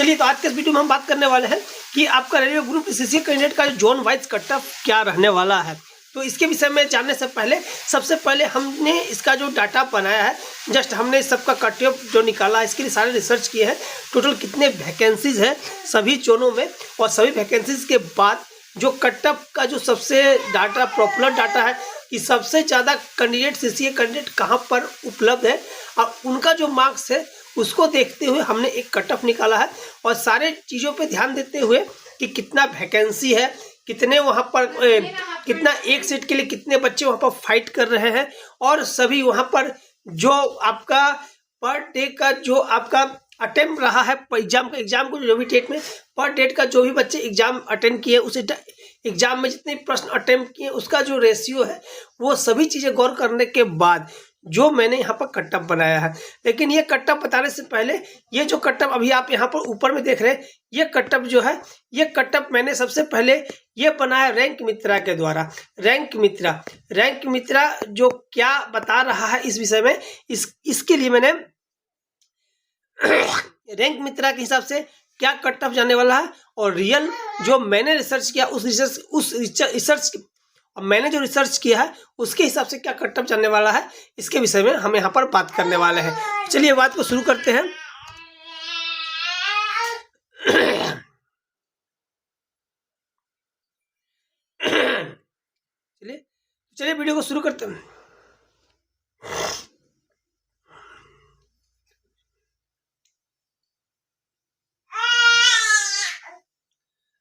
चलिए, तो आज के इस वीडियो में हम बात करने वाले हैं कि आपका रेलवे ग्रुप सीसीए कैंडिडेट का जोन वाइज कट ऑफ क्या रहने वाला है। तो इसके विषय में जानने से पहले सबसे पहले हमने इसका जो डाटा बनाया है, जस्ट हमने इस सबका कट ऑफ जो निकाला है, इसके लिए सारे रिसर्च किए हैं, टोटल कितने वैकेंसीज हैं सभी जोनों में, और सभी वैकेंसीज के बाद जो कट ऑफ का जो सबसे डाटा पॉपुलर डाटा है कि सबसे ज़्यादा कैंडिडेट सीसीए कैंडिडेट कहाँ पर उपलब्ध है और उनका जो मार्क्स है उसको देखते हुए हमने एक कट ऑफ निकाला है। और सारे चीज़ों पे ध्यान देते हुए कि कितना वैकेंसी है, कितने वहाँ पर कितना एक सीट के लिए कितने बच्चे वहाँ पर फाइट कर रहे हैं, और सभी वहाँ पर जो आपका पर डे का जो आपका अटेम्प्ट रहा है एग्जाम को जो भी डेट में पर डेट का जो भी बच्चे एग्जाम अटेंड किए, उस एग्जाम में जितने प्रश्न अटेम्प्ट किए उसका जो रेशियो है, वो सभी चीज़ें गौर करने के बाद जो मैंने यहाँ पर कट ऑफ बनाया है। लेकिन ये कट ऑफ बताने से पहले ये जो कट ऑफ अभी आप यहाँ पर ऊपर में देख रहे हैं, ये कट ऑफ जो है, ये कट ऑफ मैंने सबसे पहले ये बनाया रैंक मित्रा के द्वारा। रैंक मित्रा जो क्या बता रहा है इस विषय में, इसके लिए मैंने रैंक मित्रा के हिसाब से क्या कट ऑफ जाने वाला है और रियल जो मैंने रिसर्च किया मैंने जो रिसर्च किया है उसके हिसाब से क्या कट ऑफ जाने वाला है, इसके विषय में हम यहाँ पर बात करने वाले हैं। चलिए बात को शुरू करते हैं। चलिए वीडियो को शुरू करते हैं।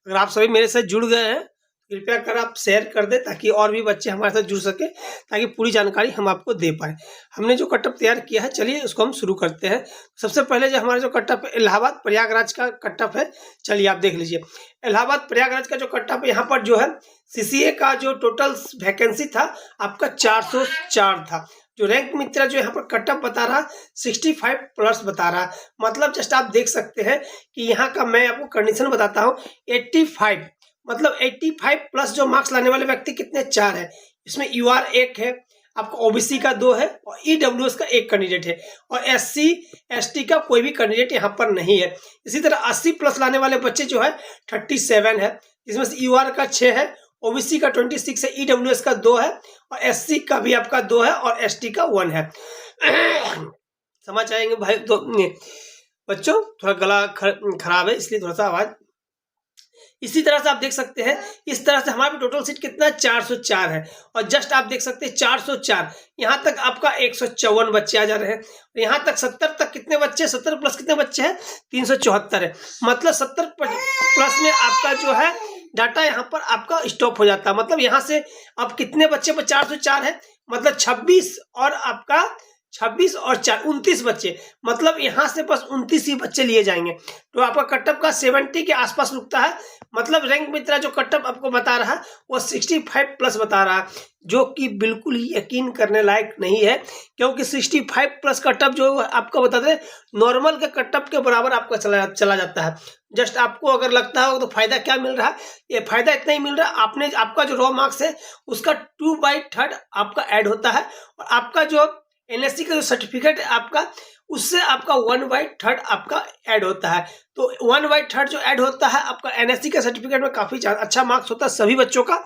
अगर आप सभी मेरे साथ जुड़ गए हैं, कृपया कर आप शेयर कर दें ताकि और भी बच्चे हमारे साथ जुड़ सके, ताकि पूरी जानकारी हम आपको दे पाए। हमने जो कट ऑफ तैयार किया है, चलिए उसको हम शुरू करते हैं। सबसे पहले जो हमारा जो कट ऑफ इलाहाबाद प्रयागराज का कट ऑफ है, चलिए आप देख लीजिए। इलाहाबाद प्रयागराज का जो कट ऑफ यहाँ पर जो है सीसीए का जो टोटल वैकेंसी था आपका 404 था। जो रैंक मित्रा जो यहाँ पर कट ऑफ बता रहा 65 प्लस बता रहा, मतलब जस्ट आप देख सकते हैं कि यहाँ का मैं आपको कंडीशन बताता हूँ। 85 मतलब 85 प्लस जो मार्क्स लाने वाले व्यक्ति कितने 4 है, इसमें यूआर 1 है, आपका ओबीसी का 2 है और ईडब्ल्यूएस का 1 कैंडिडेट है, और एससी एसटी का कोई भी कैंडिडेट यहाँ पर नहीं है। इसी तरह 80 प्लस लाने वाले बच्चे जो है 37 है, जिसमें से यूआर का 6 है, ओबीसी का 26 है, ईडब्ल्यूएस का 2 है और एससी का भी आपका 2 है और एसटी का 1 है। समझ आएंगे भाई? तो बच्चों थोड़ा गला खराब है इसलिए थोड़ा सा आवाज। इसी तरह से आप देख सकते हैं, इस तरह से हमारे टोटल सीट कितना 404 है, और जस्ट आप देख सकते हैं 404 यहाँ तक आपका 154 बच्चे आ जा रहे हैं, यहाँ तक 70 तक कितने बच्चे, 70 प्लस कितने बच्चे हैं 374 है। मतलब 70 प्लस में आपका जो है डाटा यहाँ पर आपका स्टॉप हो जाता है। मतलब यहाँ से अब कितने बच्चे पर 404 है, मतलब 26 और आपका 26 और 4 29 बच्चे, मतलब यहाँ से बस 29 ही बच्चे लिए जाएंगे तो आपका कट ऑफ का 70 के आसपास रुकता है। मतलब रैंक मित्रा जो कट ऑफ आपको बता रहा है वो 65 प्लस बता रहा है, जो कि बिल्कुल ही यकीन करने लायक नहीं है, क्योंकि 65 प्लस कट ऑफ जो आपको बताते हैं नॉर्मल के कट ऑफ के बराबर आपका चला जाता है। जस्ट आपको अगर लगता हो तो फायदा क्या मिल रहा है, ये फायदा इतना ही मिल रहा है, आपने आपका जो रॉ मार्क्स है उसका 2/3 आपका ऐड होता है, और आपका जो एनएससी का जो सर्टिफिकेट है आपका, उससे आपका 1/3 आपका ऐड होता है। तो 1/3 जो ऐड होता है आपका एनएससी का सर्टिफिकेट में काफ़ी अच्छा मार्क्स होता है सभी बच्चों का,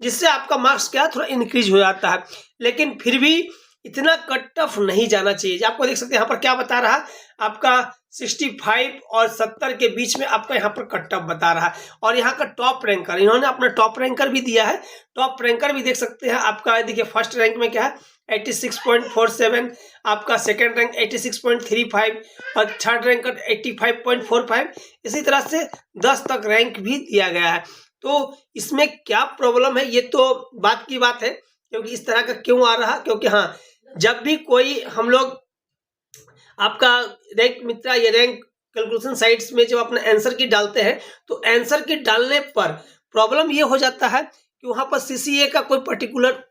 जिससे आपका मार्क्स क्या थोड़ा इंक्रीज हो जाता है। लेकिन फिर भी इतना कट ऑफ नहीं जाना चाहिए। आपको देख सकते हैं यहाँ पर क्या बता रहा है, आपका 65 और 70 के बीच में आपका यहाँ पर कट ऑफ बता रहा है। और यहाँ का टॉप रैंकर, इन्होंने अपना टॉप रैंकर भी दिया है, टॉप रैंकर भी देख सकते हैं आपका। देखिए फर्स्ट रैंक में क्या है 86.47, आपका सेकेंड रैंक 86.35 और थर्ड रैंक 85.45। इसी तरह से 10 तक रैंक भी दिया गया है। तो इसमें क्या प्रॉब्लम है, ये तो बात की बात है, क्योंकि इस तरह का क्यों आ रहा, क्योंकि हाँ जब भी कोई हम लोग आपका रैंक मित्रा या रैंक कैलकुलेशन साइट्स में जब अपना आंसर की डालते हैं, तो आंसर की डालने पर प्रॉब्लम ये हो जाता है कि वहाँ पर सीसीए का कोई पर्टिकुलर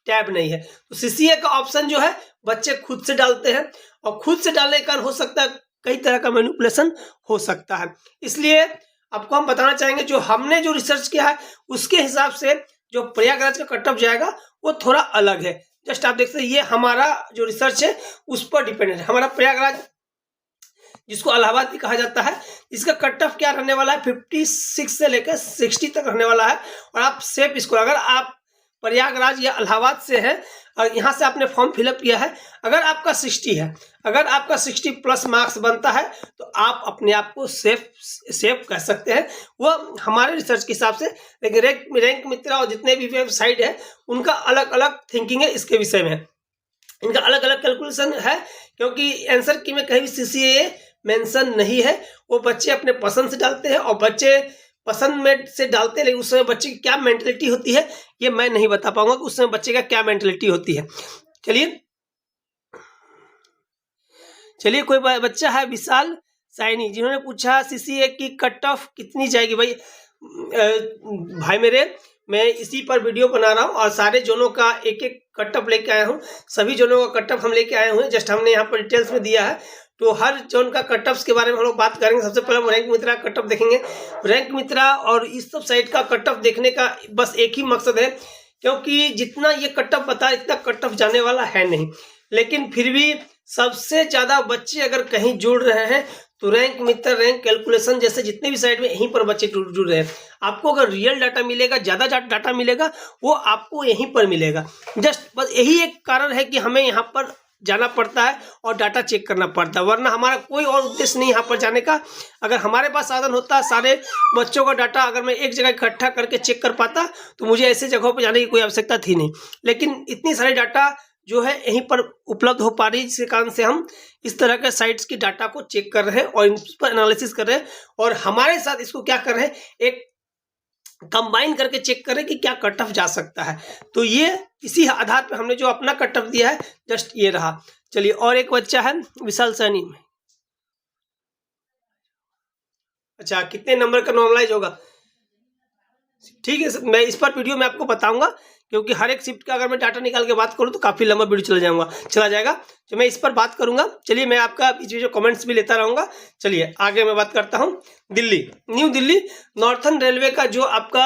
टैब नहीं है। तो सीसीए का ऑप्शन जो है बच्चे खुद से डालते हैं, और खुद से डालने का हो सकता है कई तरह का मैनिपुलेशन हो सकता है। इसलिए आपको हम बताना चाहेंगे जो हमने जो रिसर्च किया है उसके हिसाब से जो प्रयागराज का कट ऑफ जाएगा वो थोड़ा अलग है। जस्ट आप देख सकते हैं ये हमारा जो रिसर्च है उस पर डिपेंडेंट है। हमारा प्रयागराज जिसको इलाहाबाद भी कहा जाता है। इसका कट ऑफ क्या रहने वाला है, 56 से लेकर 60 तक रहने वाला है। और आप सेफ स्कोर, अगर आप प्रयागराज या इलाहाबाद से है और यहाँ से आपने फॉर्म फिलअप किया है, अगर आपका 60 है, अगर आपका 60 प्लस मार्क्स बनता है तो आप अपने आप को सेफ कह सकते हैं, वो हमारे रिसर्च के हिसाब से। लेकिन रैंक मित्रा और जितने भी वेबसाइट है उनका अलग अलग थिंकिंग है इसके विषय में, इनका अलग अलग कैलकुलेशन है, क्योंकि आंसर की में कहीं भी CCAA मेंशन नहीं है। वो बच्चे अपने पसंद से डालते हैं और बच्चे पसंद में से डालते हैं, लेकिन उस समय बच्चे की क्या मेंटलिटी होती है ये मैं नहीं बता पाऊंगा कि उस समय बच्चे का क्या मेंटलिटी होती है। चलिए कोई बच्चा है विशाल साइनी, जिन्होंने पूछा CCA की कट ऑफ कितनी जाएगी। भाई मेरे, मैं इसी पर वीडियो बना रहा हूँ और सारे जोनों का एक एक कट ऑफ लेके आया हूँ। सभी जोनों का कट ऑफ हम लेके आए हुए हैं, जस्ट हमने यहाँ पर डिटेल्स में दिया है। तो हर जोन का कट ऑफ्स के बारे में हम लोग बात करेंगे। सबसे पहले हम रैंक मित्रा कट ऑफ देखेंगे। रैंक मित्रा और इस सब साइट का कट ऑफ देखने का बस एक ही मकसद है, क्योंकि जितना ये कट ऑफ बता इतना कट ऑफ जाने वाला है नहीं, लेकिन फिर भी सबसे ज़्यादा बच्चे अगर कहीं जुड़ रहे हैं तो रैंक मित्र, रैंक कैलकुलेशन जैसे जितने भी साइट में यहीं पर बच्चे जुड़ रहे हैं। आपको अगर रियल डाटा मिलेगा, ज़्यादा डाटा मिलेगा, वो आपको यहीं पर मिलेगा। जस्ट बस यही एक कारण है कि हमें यहाँ पर जाना पड़ता है और डाटा चेक करना पड़ता है, वरना हमारा कोई और उद्देश्य नहीं यहाँ पर जाने का। अगर हमारे पास साधन होता सारे बच्चों का डाटा अगर मैं एक जगह इकट्ठा करके चेक कर पाता तो मुझे ऐसे जगहों पर जाने की कोई आवश्यकता थी नहीं। लेकिन इतनी सारी डाटा जो है यहीं पर उपलब्ध हो पा रही है, जिसके कारण से हम इस तरह के साइट्स की डाटा को चेक कर रहे हैं और इन पर एनालिसिस कर रहे हैं, और हमारे साथ इसको क्या कर रहे हैं, एक कंबाइन करके चेक करें कि क्या कट ऑफ जा सकता है। तो ये इसी आधार पर हमने जो अपना कट ऑफ दिया है जस्ट ये रहा। चलिए, और एक बच्चा है विशाल सैनी, अच्छा कितने नंबर का नॉर्मलाइज होगा, ठीक है मैं इस पर वीडियो में आपको बताऊंगा, क्योंकि हर एक शिफ्ट का अगर मैं डाटा निकाल के बात करूं तो काफ़ी लंबा वीडियो चला जाएगा, तो मैं इस पर बात करूंगा। चलिए, मैं आपका बीच में जो कमेंट्स भी लेता रहूंगा। चलिए आगे मैं बात करता हूं। Delhi, new Delhi northern railway का जो आपका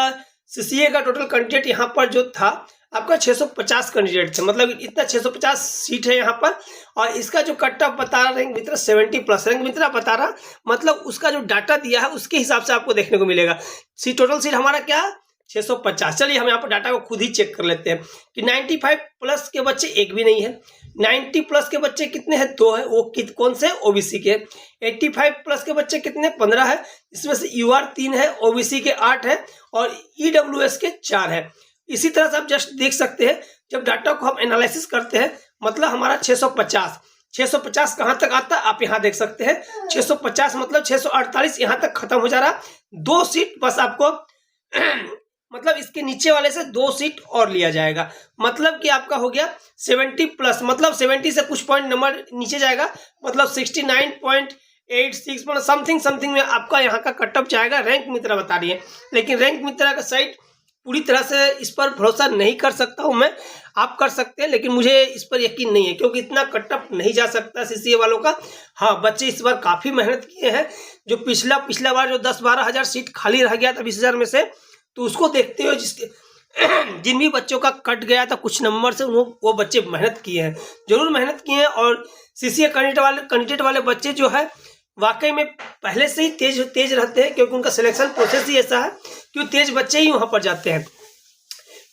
CCA का टोटल कैंडिडेट यहाँ पर जो था आपका 650 कैंडिडेट थे, मतलब इतना 650 सीट है यहाँ पर। और इसका जो कट ऑफ बता रहा रैंक मित्रा 70 प्लस रैंक मित्रा बता रहा, मतलब उसका जो डाटा दिया है उसके हिसाब से आपको देखने को मिलेगा। टोटल सीट हमारा क्या 650। चलिए हम यहाँ पर डाटा को खुद ही चेक कर लेते हैं कि 95 प्लस के बच्चे एक भी नहीं है। 90 प्लस के बच्चे कितने हैं, 2 है, वो कौन से OBC के। 85 प्लस के बच्चे कितने, 15 है, इसमें से UR 3 है, OBC के 8 है और EWS के 4 है। इसी तरह से आप जस्ट देख सकते हैं, जब डाटा को हम एनालिसिस करते हैं मतलब हमारा 650 कहाँ तक आता है आप यहाँ देख सकते हैं। 650 मतलब 648 यहाँ तक खत्म हो जा रहा। 2 सीट बस आपको मतलब इसके नीचे वाले से 2 सीट और लिया जाएगा, मतलब कि आपका हो गया 70 प्लस, मतलब 70 से कुछ पॉइंट नंबर नीचे जाएगा, मतलब 69.86 मतलब समथिंग में आपका यहाँ का कट ऑफ जाएगा। रैंक मित्रा बता रही है, लेकिन रैंक मित्रा का साइट पूरी तरह से इस पर भरोसा नहीं कर सकता हूं मैं, आप कर सकते हैं, लेकिन मुझे इस पर यकीन नहीं है, क्योंकि इतना कट ऑफ नहीं जा सकता CCA वालों का। हाँ, बच्चे इस बार काफ़ी मेहनत किए हैं। जो पिछला बार जो 10-12 हज़ार सीट खाली रह गया था 20,000 में से, तो उसको देखते हुए जिन भी बच्चों का कट गया था कुछ नंबर से, वो बच्चे मेहनत किए हैं, जरूर मेहनत किए हैं। और CCA कैंडिडेट वाले बच्चे जो है वाकई में पहले से ही तेज रहते हैं, क्योंकि उनका सिलेक्शन प्रोसेस ही ऐसा है कि तेज बच्चे ही वहाँ पर जाते हैं।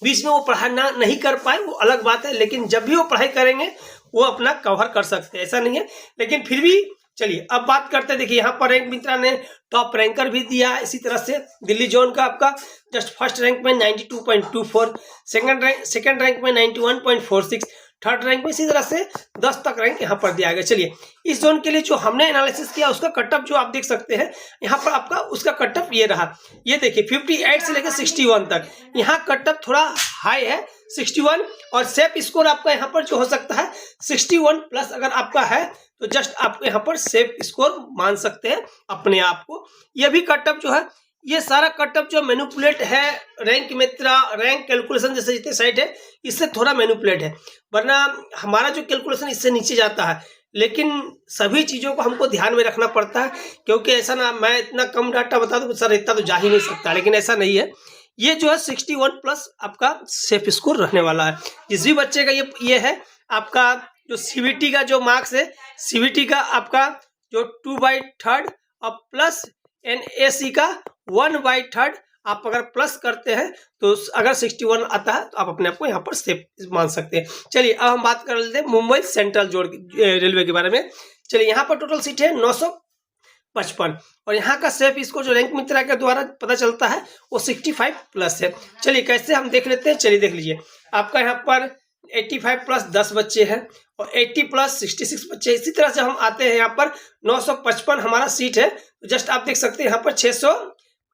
बीच में वो पढ़ाई नहीं कर पाए वो अलग बात है, लेकिन जब भी वो पढ़ाई करेंगे वो अपना कवर कर सकते हैं, ऐसा नहीं है। लेकिन फिर भी चलिए अब बात करते हैं। देखिए यहाँ पर रैंक मित्रा ने टॉप रैंकर भी दिया, इसी तरह से दिल्ली जोन का आपका जस्ट फर्स्ट रैंक में 92.24, सेकंड रैंक में 91.46, थर्ड रैंक में इसी तरह से 10 तक रैंक यहाँ पर दिया गया। चलिए इस जोन के लिए जो हमने एनालिसिस किया उसका कट ऑफ जो आप देख सकते हैं यहाँ पर आपका उसका कट ऑफ ये रहा। ये देखिए 58 से लेकर 61 तक यहाँ कट ऑफ थोड़ा हाई है 61, और सेफ स्कोर आपका यहाँ पर जो हो सकता है 61 प्लस अगर आपका है तो जस्ट आपको यहाँ पर सेफ स्कोर मान सकते हैं अपने आप को। ये भी कट ऑफ जो है ये सारा कट ऑफ जो मैनिपुलेट है रैंक मित्रा, रैंक कैलकुलेशन जैसे जितने साइट है इससे थोड़ा मैनिपुलेट है, वरना हमारा जो कैलकुलेशन इससे नीचे जाता है। लेकिन सभी चीज़ों को हमको ध्यान में रखना पड़ता है, क्योंकि ऐसा ना मैं इतना कम डाटा बता दूँ सर इतना तो जा ही नहीं सकता, लेकिन ऐसा नहीं है। ये जो है 61 प्लस आपका सेफ स्कोर रहने वाला है। जिस भी बच्चे का ये है आपका जो CBT का जो मार्क्स है, CBT का आपका जो 2/3 और प्लस NAC का 1/3 आप अगर प्लस करते हैं तो अगर 61 आता है तो आप अपने आप को यहाँ पर सेफ मान सकते हैं। चलिए अब हम बात कर लेते हैं मुंबई सेंट्रल जोड़ रेलवे के बारे में। चलिए यहाँ पर टोटल सीट है 955 और यहाँ का सेफ इसको जो रैंक मित्रा के द्वारा पता चलता है वो 65 प्लस है। चलिए कैसे हम देख लेते हैं, चलिए देख लीजिए। आपका यहाँ पर 85 प्लस 10 बच्चे हैं और 80 प्लस 66 बच्चे। इसी तरह से हम आते हैं यहाँ पर 955 हमारा सीट है। तो जस्ट आप देख सकते हैं यहाँ पर 600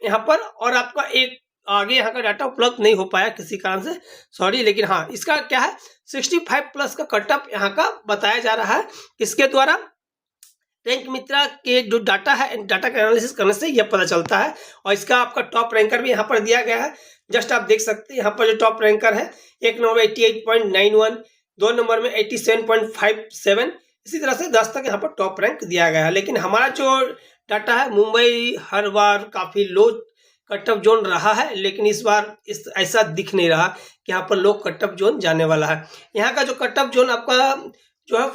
यहाँ पर, और आपका एक आगे यहाँ का डाटा उपलब्ध नहीं हो पाया किसी कारण से, सॉरी। लेकिन हाँ, इसका क्या है 65 प्लस का कटअप यहाँ का बताया जा रहा है। इसके द्वारा रैंक मित्रा के जो डाटा है, डाटा का एनालिसिस करने से यह पता चलता है। और इसका आपका टॉप रैंकर भी यहाँ पर दिया गया है। जस्ट आप देख सकते हैं यहाँ पर जो टॉप रैंकर है, एक नंबर 88.91, 2 नंबर में 87.57, इसी तरह से 10 तक यहाँ पर टॉप रैंक दिया गया है। लेकिन हमारा जो डाटा है, मुंबई हर बार काफ़ी लो कटअप जोन रहा है, लेकिन इस बार ऐसा दिख नहीं रहा कि यहाँ पर लो कटअप जोन जाने वाला है। यहाँ का जो कटअप जोन आपका जो है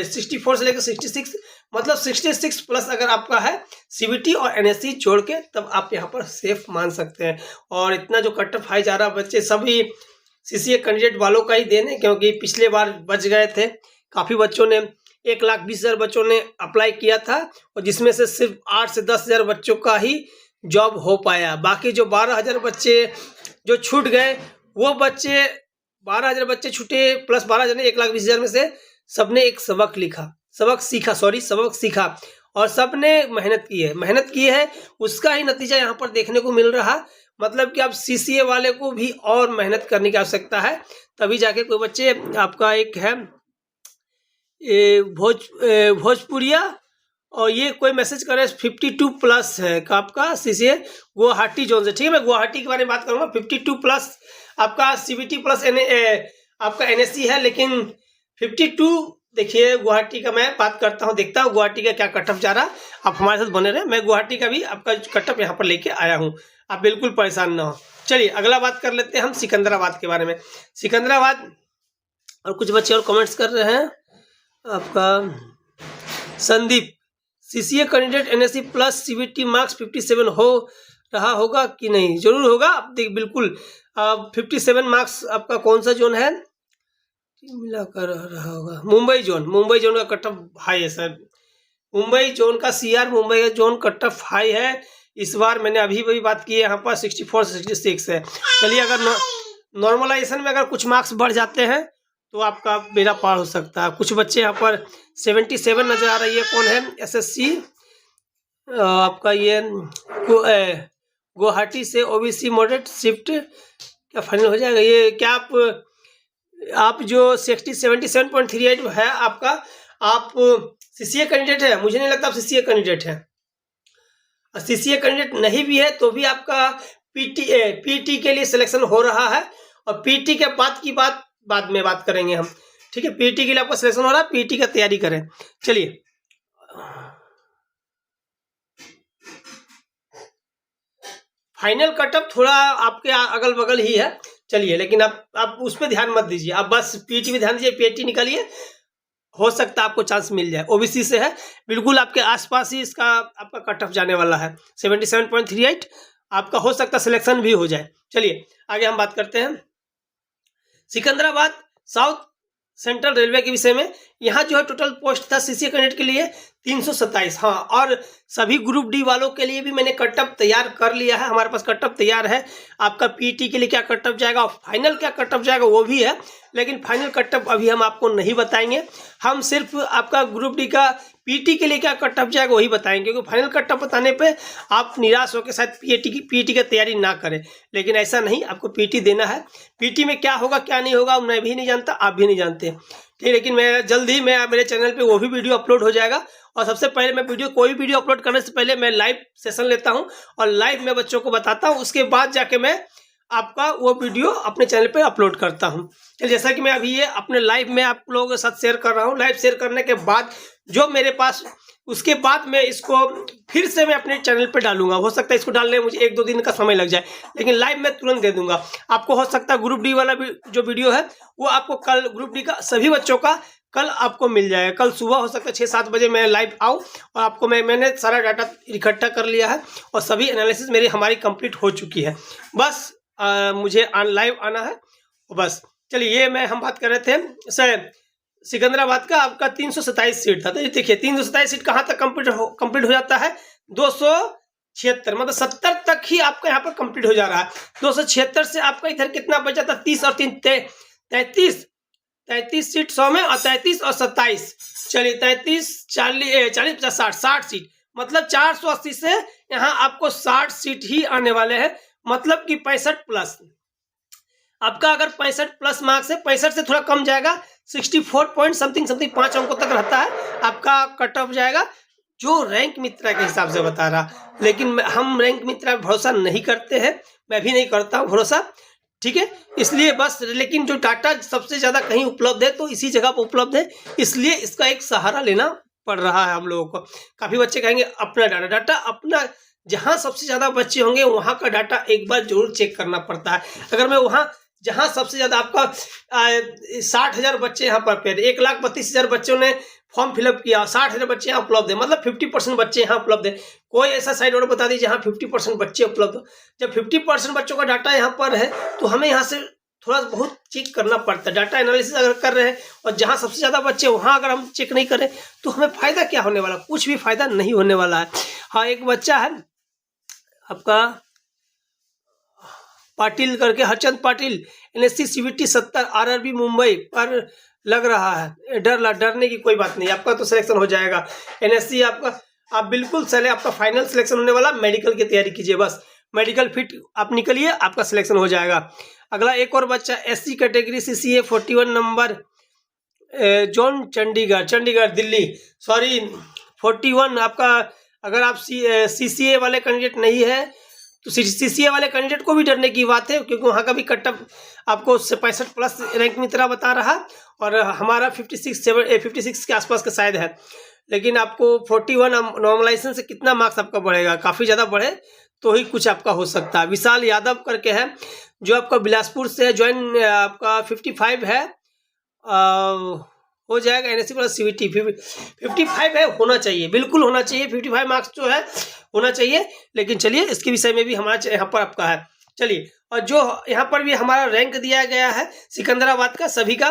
64 से लेकर 66, मतलब 66 प्लस अगर आपका है CBT और NSC जोड़ के, तब आप यहाँ पर सेफ मान सकते हैं। और इतना जो कटअप हाई जा रहा बच्चे सभी CCA कैंडिडेट वालों का ही देन है, क्योंकि पिछले बार बच गए थे काफ़ी बच्चों ने। 1,20,000 बच्चों ने अप्लाई किया था और जिसमें से सिर्फ 8 से 10,000 बच्चों का ही जॉब हो पाया। बाकी जो 12,000 बच्चे जो छूट गए, वो बच्चे 12,000 बच्चे छूटे प्लस 12,000 ने 1,20,000 में से सबने एक सबक सीखा और सबने मेहनत की है। उसका ही नतीजा यहाँ पर देखने को मिल रहा। मतलब कि अब CCA वाले को भी और मेहनत करने की आवश्यकता है, तभी जाके कोई बच्चे आपका एक है भोजपुरिया, और ये कोई मैसेज करे 52 प्लस है का आपका CCA गुवाहाटी जोन से। ठीक है, मैं गुवाहाटी के बारे में बात करूँगा। 52 प्लस आपका CBT प्लस आपका NSC है, लेकिन 52 देखिए गुवाहाटी का मैं बात करता हूँ, देखता हूँ गुवाहाटी का क्या कटअप जा रहा। आप हमारे साथ बने रहे, मैं गुवाहाटी का भी आपका कटअप यहाँ पर लेके आया हूँ, आप बिल्कुल परेशान ना हो। चलिए अगला बात कर लेते हैं हम सिकंदराबाद के बारे में। सिकंदराबाद, और कुछ बच्चे और कमेंट्स कर रहे हैं। आपका Sandeep, CCA candidate NSC plus CBT marks 57 हो रहा होगा कि नहीं? जरूर होगा, आप देख बिल्कुल 57 मार्क्स आपका कौन सा जोन है मिला कर रहा होगा? मुंबई जोन का कटअप हाई है सर। मुंबई जोन का CR Mumbai zone cutoff high है। इस बार मैंने अभी बात की है, यहाँ पर 64 से 66 है। चलिए अगर नॉर्मलाइजेशन में अगर कुछ मार्क्स बढ़ जाते हैं तो आपका बेड़ा पार हो सकता है। कुछ बच्चे यहाँ पर 77 नजर आ रही है। कौन है? SSC आपका ये गुवाहाटी से OBC मॉडरेट शिफ्ट क्या फाइनल हो जाएगा? ये क्या आप जो 77.38 है आपका, आप CCA कैंडिडेट है? मुझे नहीं लगता आप CCA कैंडिडेट है। CCA कैंडिडेट नहीं भी है तो भी आपका PT के लिए सिलेक्शन हो रहा है, और PT के बाद की बाद में बात करेंगे हम। ठीक है, PT के लिए आपका सिलेक्शन हो रहा है, PT का तैयारी करें। चलिए फाइनल कटअप थोड़ा आपके अगल बगल ही है। चलिए, लेकिन आप उस पर ध्यान मत दीजिए, आप बस PT पे ध्यान दीजिए। PT निकालिए, हो सकता है आपको चांस मिल जाए। OBC से है, बिल्कुल आपके आसपास ही इसका आपका कटअप जाने वाला है। 77.38 आपका हो सकता है सिलेक्शन भी हो जाए। चलिए आगे हम बात करते हैं सिकंदराबाद साउथ सेंट्रल रेलवे के विषय में। यहाँ जो है टोटल पोस्ट था CCA कैंडिडेट के लिए 327। हाँ, और सभी ग्रुप D वालों के लिए भी मैंने कटअप तैयार कर लिया है। हमारे पास कटअप तैयार है। आपका PT के लिए क्या कटअप जाएगा और फाइनल क्या कटअप जाएगा वो भी है, लेकिन फाइनल कटअप अभी हम आपको नहीं बताएंगे। हम सिर्फ आपका ग्रुप D का PT के लिए क्या कटअप जाएगा वही बताएंगे, क्योंकि फाइनल कटअप बताने पे आप निराश होकर शायद PT की तैयारी ना करें। लेकिन ऐसा नहीं, आपको PT देना है। PT में क्या होगा क्या नहीं होगा मैं भी नहीं जानता, आप भी नहीं जानते। ठीक, लेकिन मैं जल्द ही मेरे चैनल पे वो भी वीडियो अपलोड हो जाएगा। और सबसे पहले मैं कोई वीडियो अपलोड करने से पहले मैं लाइव सेशन लेता हूं और लाइव में बच्चों को बताता हूं। उसके बाद जाके मैं आपका वो वीडियो अपने चैनल पे अपलोड करता हूँ। चलिए, जैसा कि मैं अभी ये अपने लाइव में आप लोगों के साथ शेयर कर रहा हूँ, लाइव शेयर करने के बाद जो मेरे पास, उसके बाद मैं इसको फिर से मैं अपने चैनल पे डालूंगा। हो सकता है इसको डालने में मुझे 1-2 दिन का समय लग जाए, लेकिन लाइव में तुरंत दे दूंगा आपको। हो सकता है ग्रुप डी वाला भी जो वीडियो है वो आपको कल, ग्रुप डी का सभी बच्चों का कल आपको मिल जाएगा। कल सुबह हो सकता है 6-7 बजे मैं लाइव आऊँ और आपको मैंने सारा डाटा इकट्ठा कर लिया है और सभी एनालिसिस हमारी कंप्लीट हो चुकी है। बस मुझे लाइव आना है बस। चलिए, ये हम बात कर रहे थे सर, सिकंदराबाद का आपका 327 सीट था। तो ये देखिए 327 सीट कहाँ तक कंप्लीट हो जाता है, 276, मतलब 70 तक ही आपका यहाँ पर कंप्लीट हो जा रहा है। 276 से आपका इधर कितना बचा था, 30 और 3 33 सीट 100 में, और 33 और 27, चलिए 33 40 50 60 सीट, मतलब 480 से यहाँ आपको 60 सीट ही आने वाले हैं। मतलब कि 65 प्लस आपका, अगर 65 प्लस मार्क्स है, 65 से थोड़ा कम जाएगा, 64 पॉइंट समथिंग 5 अंकों तक रहता है आपका कट ऑफ जाएगा, जो रैंक मित्रा के हिसाब से बता रहा। लेकिन हम रैंक मित्रा पर भरोसा नहीं करते हैं, मैं भी नहीं करता हूँ भरोसा, ठीक है। इसलिए बस, लेकिन जो डाटा सबसे ज़्यादा कहीं उपलब्ध है तो इसी जगह पर उपलब्ध है, इसलिए इसका एक सहारा लेना पड़ रहा है हम लोगों को। काफ़ी बच्चे कहेंगे अपना डाटा अपना, जहाँ सबसे ज़्यादा बच्चे होंगे वहाँ का डाटा एक बार जरूर चेक करना पड़ता है। अगर मैं वहाँ जहाँ सबसे ज़्यादा आपका 60,000 बच्चे यहाँ पर 1,32,000 बच्चों ने फॉर्म फिलअप किया, 60,000 बच्चे यहाँ उपलब्ध है, मतलब 50% बच्चे यहाँ उपलब्ध है। कोई ऐसा साइट और बता दीजिए जहाँ 50% बच्चे उपलब्ध हो। जब 50% बच्चों का डाटा यहाँ पर है तो हमें यहाँ से थोड़ा बहुत चेक करना पड़ता है। डाटा एनालिसिस अगर कर रहे हैं और जहाँ सबसे ज़्यादा बच्चे वहाँ अगर हम चेक नहीं करें तो हमें फ़ायदा क्या होने वाला, कुछ भी फ़ायदा नहीं होने वाला है। हाँ, एक बच्चा है आपका पाटिल करके, Harchand Patil, NSC CBT 70 RRB Mumbai पर लग रहा है। डरने की कोई बात नहीं, आपका तो सिलेक्शन हो जाएगा। NSC आपका, आप बिल्कुल आपका फाइनल सिलेक्शन होने वाला। मेडिकल की तैयारी कीजिए, बस मेडिकल फिट आप निकलिए, आपका सिलेक्शन हो जाएगा। अगला एक और बच्चा SC category CCA 41 number, John Chandigarh Delhi, sorry 41 आपका। अगर आप CCA वाले कैंडिडेट नहीं है तो CCA वाले कैंडिडेट को भी डरने की बात है, क्योंकि वहाँ का भी कट ऑफ आपको 65 प्लस रैंक मित्रा बता रहा, और हमारा 56 के आसपास का शायद है। लेकिन आपको 41 नॉर्मलाइजेशन से कितना मार्क्स आपका बढ़ेगा, काफ़ी ज़्यादा बढ़े तो ही कुछ आपका हो सकता है। विशाल यादव करके है जो आपका बिलासपुर से ज्वाइन, आपका 55 है, हो जाएगा। NSC प्लस CBT 55 है, होना चाहिए, बिल्कुल होना चाहिए। 55 मार्क्स जो है होना चाहिए। लेकिन चलिए, इसके विषय में भी हमारा यहाँ पर आपका है। चलिए, और जो यहाँ पर भी हमारा रैंक दिया गया है सिकंदराबाद का, सभी का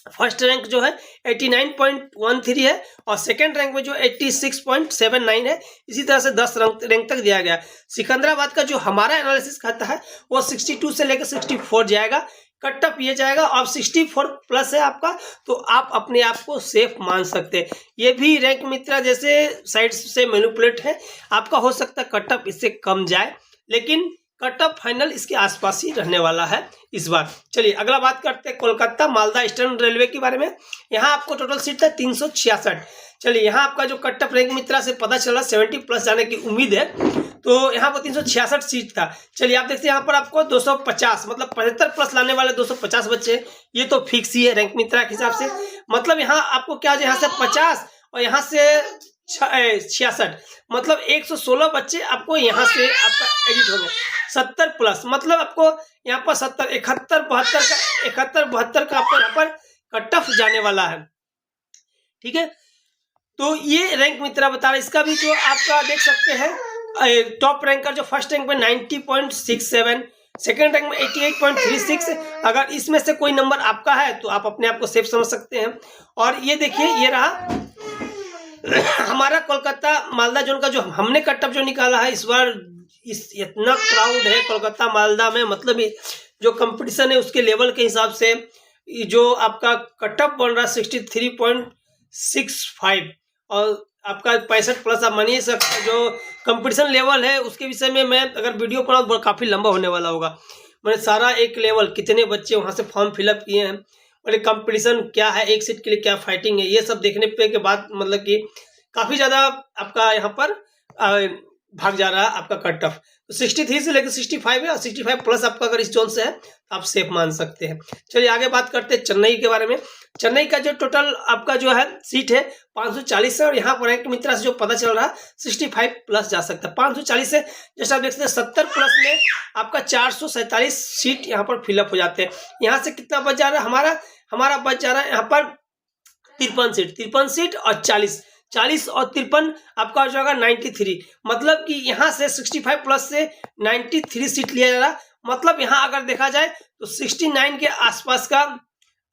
फर्स्ट रैंक जो है 89.13 है, और सेकंड रैंक में जो 86.79 है। इसी तरह से 10 रैंक तक दिया गया है। सिकंदराबाद का जो हमारा एनालिसिस खाता है वो 62 से लेकर 64 जाएगा, कट ऑफ ये जाएगा। अब 64 प्लस है आपका, तो आप अपने आप को सेफ मान सकते हैं। ये भी रैंक मित्रा जैसे साइट से मैनिपुलेट है, आपका हो सकता है कट ऑफ इससे कम जाए, लेकिन कट ऑफ फाइनल इसके आसपास ही रहने वाला है इस बार। चलिए, अगला बात करते हैं कोलकाता मालदा ईस्टर्न रेलवे के बारे में। यहाँ आपको टोटल सीट था 366। चलिए, यहाँ आपका जो कट ऑफ रैंक मित्रा से पता चला 70 प्लस जाने की उम्मीद है, तो यहाँ पर 366 सीट था। चलिए, आप देखते हैं यहाँ पर आपको 250, मतलब 75 प्लस लाने वाले 250 बच्चे, ये तो फिक्स ही है रैंक मित्रा के हिसाब से। मतलब यहाँ आपको क्या, यहाँ से 50 और यहाँ से 66, मतलब 116 बच्चे आपको यहाँ से आपका एडिट होंगे। 70 प्लस, मतलब आपको यहाँ पर 70, 71, 72 का आपको यहाँ पर कट ऑफ जाने वाला है, ठीक है। तो ये रैंक मित्रा बता रहा है। इसका भी जो आपका देख सकते हैं, टॉप रैंकर जो फर्स्ट रैंक में 90.67, सेकेंड रैंक में 88.36। अगर इसमें से कोई नंबर आपका है तो आप अपने आप को सेफ समझ सकते हैं। और ये देखिए, ये रहा हमारा कोलकाता मालदा जोन का जो हमने कट ऑफ जो निकाला है इस बार। इतना क्राउड है कोलकाता मालदा में, मतलब जो कंपटीशन है उसके लेवल के हिसाब से जो आपका कट ऑफ बन रहा है 63.65, और आपका 65 प्लस। आप मानिए सर, जो कंपटीशन लेवल है उसके विषय में मैं अगर वीडियो बनाऊँ तो काफ़ी लंबा होने वाला होगा। मैंने सारा एक लेवल, कितने बच्चे वहाँ से फॉर्म फिलअप किए हैं और कंपटीशन क्या है, एक सीट के लिए क्या फाइटिंग है, ये सब देखने पे के बाद मतलब कि काफ़ी ज़्यादा आपका यहाँ पर भाग जा रहा है आपका कट ऑफ। तो 63 से लेकर 65 है और 65 प्लस आपका अगर इस जोन से है तो आप सेफ मान सकते हैं। चलिए आगे बात करते हैं चेन्नई के बारे में। चेन्नई का जो टोटल आपका जो है सीट है 540 है और यहाँ पर रैंक मित्रा से जो पता चल रहा है 65 प्लस जा सकता है। 540 से जैसे आप देख सकते हैं 70 प्लस में आपका 447 सीट यहाँ पर फिलअप हो जाते हैं। यहाँ से कितना बच जा रहा है हमारा बच जा रहा है यहाँ पर 53 सीट और 40 और 53 आपका हो जाएगा 93। मतलब कि यहाँ से 65 प्लस से 93 सीट लिया जा रहा है। मतलब यहाँ अगर देखा जाए तो 69 के आसपास का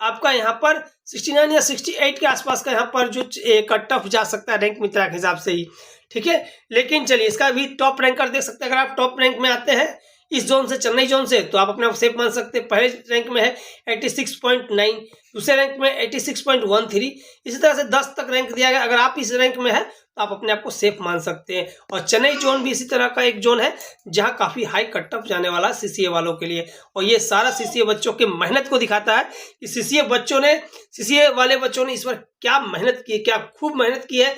आपका यहाँ पर 69 या 68 के आसपास का यहाँ पर जो कट ऑफ जा सकता है रैंक मित्रा के हिसाब से ही, ठीक है। लेकिन चलिए इसका भी टॉप रैंकर देख सकते हैं। अगर आप टॉप रैंक में आते हैं इस जोन से, चेन्नई जोन से, तो आप अपने आप सेफ मान सकते हैं। पहले रैंक में है 86.9, दूसरे रैंक में 86.13, इसी तरह से 10 तक रैंक दिया गया। अगर आप इस रैंक में है तो आप अपने आप को सेफ मान सकते हैं। और चेन्नई जोन भी इसी तरह का एक जोन है जहां काफी हाई कट ऑफ जाने वाला सीसीए वालों के लिए। और ये सारा सीसीए बच्चों की मेहनत को दिखाता है कि सीसीए वाले बच्चों ने इस बार क्या मेहनत की, क्या खूब मेहनत की है।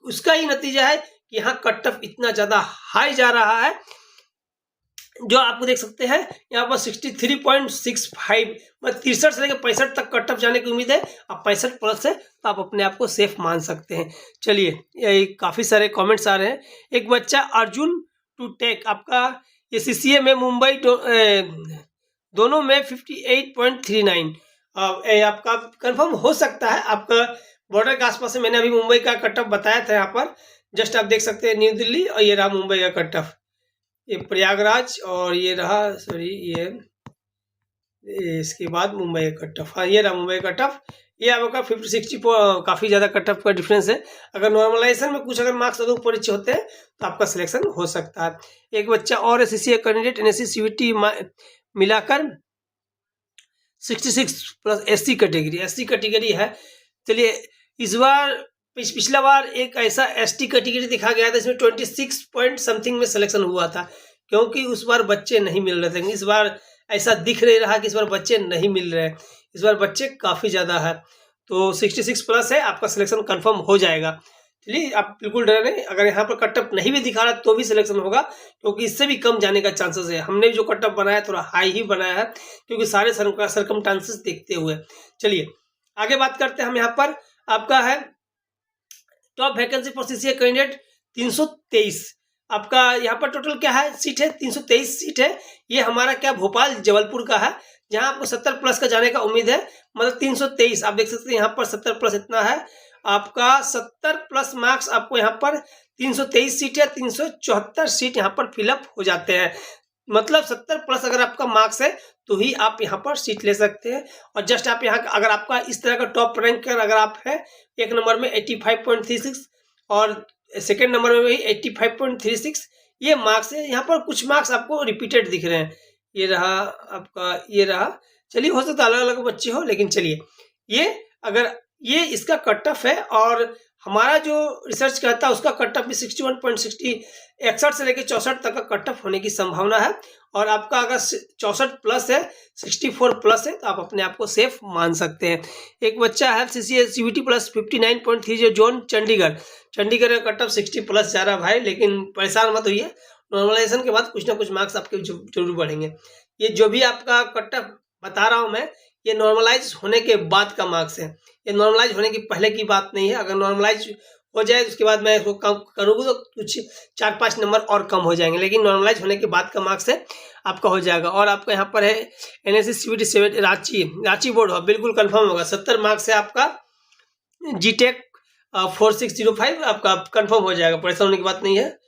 उसका ही नतीजा है कि यहाँ कट ऑफ इतना ज्यादा हाई जा रहा है जो आपको देख सकते हैं यहाँ पर 63.65, मतलब 63 से लेकर 65 तक कट ऑफ जाने की उम्मीद है। अब 65 प्लस है तो आप अपने आप को सेफ मान सकते हैं। चलिए काफ़ी सारे कमेंट्स आ रहे हैं। एक बच्चा अर्जुन टू टेक आपका ये सीसीए में मुंबई दोनों में 58.39 आपका कंफर्म हो सकता है। आपका बॉर्डर के आसपास से मैंने अभी मुंबई का कट ऑफ बताया था। यहाँ पर जस्ट आप देख सकते हैं न्यू दिल्ली और ये रहा मुंबई का कट ऑफ, ये प्रयागराज और ये रहा ये इसके बाद मुंबई का कट ऑफ। हाँ ये रहा मुंबई का कट ऑफ। ये आपका 50-60 काफ़ी ज़्यादा कट ऑफ का डिफरेंस है। अगर नॉर्मलाइजेशन में कुछ अगर मार्क्स अगर ऊपर नीचे होते हैं तो आपका सिलेक्शन हो सकता है। एक बच्चा और सीसीए कैंडिडेट एनएससी सीवीटी मिलाकर 66 प्लस एससी कैटेगरी है। चलिए इस बार पिछला बार एक ऐसा एसटी कैटेगरी दिखा गया था इसमें 26 पॉइंट समथिंग में सिलेक्शन हुआ था, क्योंकि उस बार बच्चे नहीं मिल रहे थे। इस बार ऐसा दिख नहीं रहा कि इस बार बच्चे नहीं मिल रहे हैं, इस बार बच्चे काफ़ी ज़्यादा है। तो 66 प्लस है, आपका सिलेक्शन कंफर्म हो जाएगा। चलिए आप बिल्कुल डरे नहीं। अगर यहाँ पर कट ऑफ नहीं भी दिखा रहा तो भी सिलेक्शन होगा, क्योंकि इससे भी कम जाने का चांसेस है। हमने जो कट ऑफ बनाया थोड़ा हाई ही बनाया है, क्योंकि सारे सर्कमस्टांसेस देखते हुए। चलिए आगे बात करते हैं हम। यहाँ पर आपका है top vacancy for CCA candidate 323। आपका यहाँ पर टोटल क्या है सीट है 323 सीट है। ये हमारा क्या भोपाल जबलपुर का है, जहाँ आपको 70 प्लस का जाने का उम्मीद है। मतलब 323 आप देख सकते हैं यहाँ पर 70 प्लस इतना है। आपका 70 प्लस मार्क्स आपको यहाँ पर 323 सीट है, 374 सीट यहाँ पर फिलअप हो जाते हैं। मतलब 70 प्लस अगर आपका मार्क्स है तो ही आप यहाँ पर सीट ले सकते हैं। और जस्ट आप यहाँ अगर आपका इस तरह का टॉप रैंकर अगर आप है, एक नंबर में 85.36 और सेकेंड नंबर में भी 85.36 ये मार्क्स है। यहाँ पर कुछ मार्क्स आपको रिपीटेड दिख रहे हैं। ये रहा आपका, ये रहा। चलिए हो सकता है अलग अलग बच्चे हो, लेकिन चलिए ये अगर ये इसका कट ऑफ है और हमारा जो रिसर्च कहता है उसका कट ऑफ भी 61.60 61 से लेकर 64 तक का कट ऑफ होने की संभावना है। और आपका अगर 64 प्लस है, 64 प्लस है, तो आप अपने आप को सेफ मान सकते हैं। एक बच्चा है CCA CVT plus 59.30 zone Chandigarh का कट ऑफ 60 प्लस जा रहा भाई, लेकिन परेशान मत होइए, नॉर्मलाइजेशन के बाद कुछ ना कुछ मार्क्स आपके जरूर बढ़ेंगे। ये जो भी आपका कट ऑफ बता रहा हूँ मैं, ये नॉर्मलाइज होने के बाद का मार्क्स है, ये नॉर्मलाइज होने की पहले की बात नहीं है। अगर नॉर्मलाइज हो जाए उसके बाद मैं इसको कम करूँगा तो कुछ 4-5 नंबर और कम हो जाएंगे, लेकिन नॉर्मलाइज होने के बाद का मार्क्स है आपका हो जाएगा। और आपका यहाँ पर है एनएससी सीवीटी 7 रांची बोर्ड हो, बिल्कुल कंफर्म होगा। 70 मार्क्स है आपका जीटेक 4605 आपका कंफर्म हो जाएगा, परेशान होने की बात नहीं है।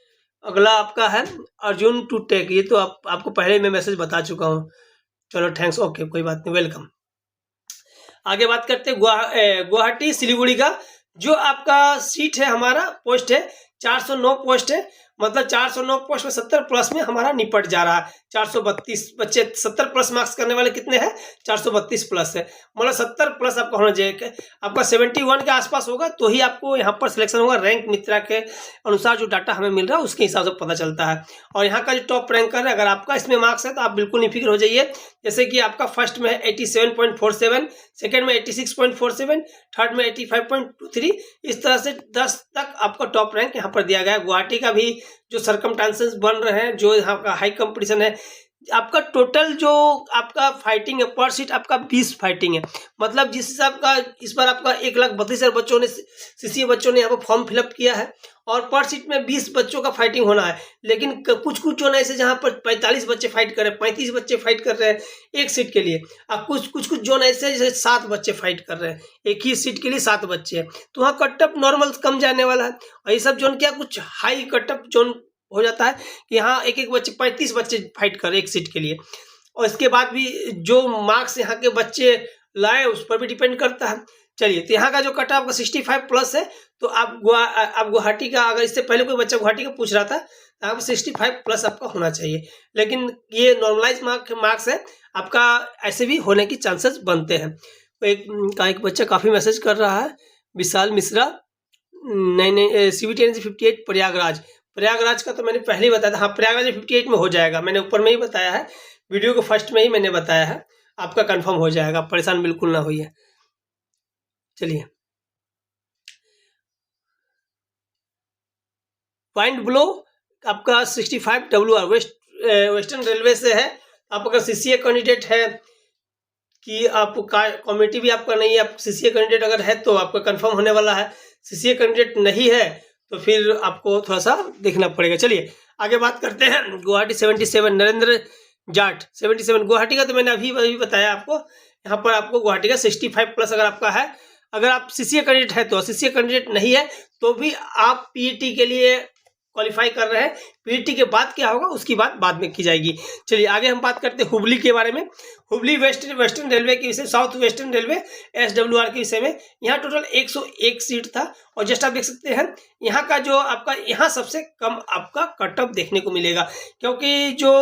अगला आपका है अर्जुन टू टेक, ये तो आपको पहले मैं मैसेज बता चुका हूँ। चलो थैंक्स, ओके कोई बात नहीं, वेलकम। आगे बात करते हैं गुवाहाटी सिलीगुड़ी का। जो आपका सीट है हमारा पोस्ट है 409 पोस्ट है। मतलब 409 पोस्ट में 70 प्लस में हमारा निपट जा रहा है। 432 बच्चे 70 प्लस मार्क्स करने वाले कितने हैं, 432 प्लस है। मतलब 70 प्लस आपका होना चाहिए। आपका 71 के आसपास होगा तो ही आपको यहाँ पर सिलेक्शन होगा। रैंक मित्रा के अनुसार जो डाटा हमें मिल रहा है उसके हिसाब से पता चलता है। और यहाँ का जो टॉप रैंकर है, अगर आपका इसमें मार्क्स है तो आप बिल्कुल निफिक्र हो जाइए। जैसे कि आपका फर्स्ट में है 87.47, सेकेंड में 86.47, थर्ड में 85.23, इस तरह से 10 तक आपका टॉप रैंक यहाँ पर दिया गया है। गुवाहाटी का भी जो सर्कमस्टांसेस बन रहे हैं, जो यहाँ का हाई कंपटीशन है, आपका टोटल जो आपका फाइटिंग है पर सीट आपका 20 फाइटिंग है। मतलब जिस हिसाब का इस बार आपका 1,32,000 बच्चों ने सीसीए बच्चों ने यहाँ पर फॉर्म फिलअप किया है और पर सीट में 20 बच्चों का फाइटिंग होना है। लेकिन कुछ कुछ जो है ऐसे जहाँ पर 45 बच्चे फाइट कर रहे हैं, 35 बच्चे फाइट कर रहे हैं एक सीट के लिए, अब कुछ जोन ऐसे जैसे 7 बच्चे फाइट कर रहे हैं, एक ही सीट के लिए 7 बच्चे हैं, तो वहाँ कटअप नॉर्मल कम जाने वाला है। और ये सब जोन क्या कुछ हाई कटअप जोन हो जाता है कि यहाँ एक बच्चे 35 बच्चे फाइट कर एक सीट के लिए। और इसके बाद भी जो मार्क्स यहाँ के बच्चे लाए उस पर भी डिपेंड करता है। चलिए, तो यहाँ का जो कट आपका 65 प्लस है, तो आप गुवाहाटी का, अगर इससे पहले कोई बच्चा गुवाहाटी का पूछ रहा था, तो आप 65 प्लस आपका होना चाहिए। लेकिन ये नॉर्मलाइज मार्क्स है, आपका ऐसे भी होने की चांसेस बनते हैं। तो एक बच्चा काफ़ी मैसेज कर रहा है, विशाल मिश्रा, नहीं CBT 58 प्रयागराज का तो मैंने पहले ही बताया था। हाँ, प्रयागराज 58 में हो जाएगा, मैंने ऊपर में ही बताया है, वीडियो के फर्स्ट में ही मैंने बताया है, आपका कंफर्म हो जाएगा, परेशान बिल्कुल ना होइए। चलिए, पॉइंट ब्लो आपका 65 WR वेस्टर्न रेलवे से है। आप अगर CCA कैंडिडेट है कि आप कम्युनिटी भी आपका नहीं है, आप CCA कैंडिडेट अगर है तो आपका कंफर्म होने वाला है। CCA कैंडिडेट नहीं है तो फिर आपको थोड़ा सा देखना पड़ेगा। चलिए आगे बात करते हैं। गुवाहाटी 77 नरेंद्र जाट 77 गुवाहाटी का तो मैंने अभी बताया आपको। यहाँ पर आपको गुवाहाटी का 65 प्लस अगर आपका है, अगर आप CCA कैंडिडेट है तो, CCA कैंडिडेट नहीं है तो भी आप PET के लिए क्वालिफाई कर रहे हैं। PET के बाद क्या होगा उसकी बात बाद में की जाएगी। चलिए आगे हम बात करते हैं हुबली के बारे में। हुबली वेस्टर्न रेलवे के विषय, साउथ वेस्टर्न रेलवे SWR के विषय में। यहाँ टोटल 101 सीट था और जस्ट आप देख सकते हैं यहाँ का जो आपका यहाँ सबसे कम आपका कटअप देखने को मिलेगा, क्योंकि जो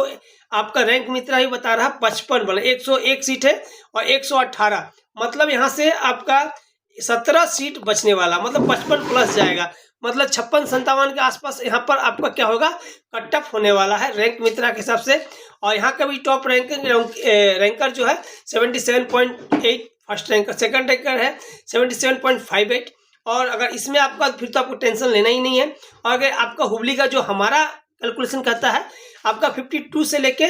आपका रैंक मित्रा ही बता रहा 55 बना, 101 सीट है और 118, मतलब यहाँ से आपका 17 सीट बचने वाला, मतलब 55 प्लस जाएगा, मतलब 56-57 के आसपास यहाँ पर आपका क्या होगा, कटअप होने वाला है रैंक मित्रा के हिसाब से। और यहाँ का भी टॉप रैंकर जो है 77.8 फर्स्ट रैंकर, सेकंड रैंकर है 77.58। और अगर इसमें आपका फिर तो आपको टेंशन लेना ही नहीं है। और अगर आपका हुबली का जो हमारा कैलकुलेशन कहता है आपका 52 से लेके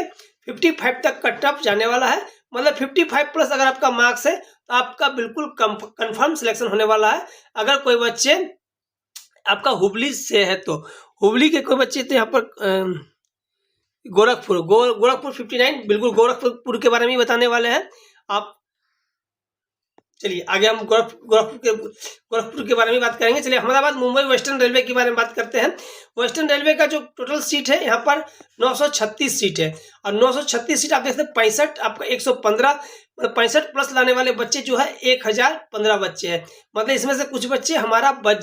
55 तक कटअप जाने वाला है, मतलब 55 प्लस अगर आपका मार्क्स है तो आपका बिल्कुल कंफर्म सिलेक्शन होने वाला है। अगर कोई बच्चे आपका हुबली से है तो, हुबली के कोई बच्चे तो यहाँ पर गोरखपुर 59, बिल्कुल गोरखपुर के बारे में बताने वाले हैं आप। चलिए आगे हम गोरखपुर के बारे में बात करेंगे। चलिए अहमदाबाद मुंबई वेस्टर्न रेलवे के बारे में बात करते हैं। वेस्टर्न रेलवे का जो टोटल सीट है यहाँ पर 936 सीट है और 936 सीट आप देखते हैं 65 आपका 115, 65 प्लस लाने वाले बच्चे जो है 1015 बच्चे हैं। मतलब इसमें से कुछ बच्चे हमारा बच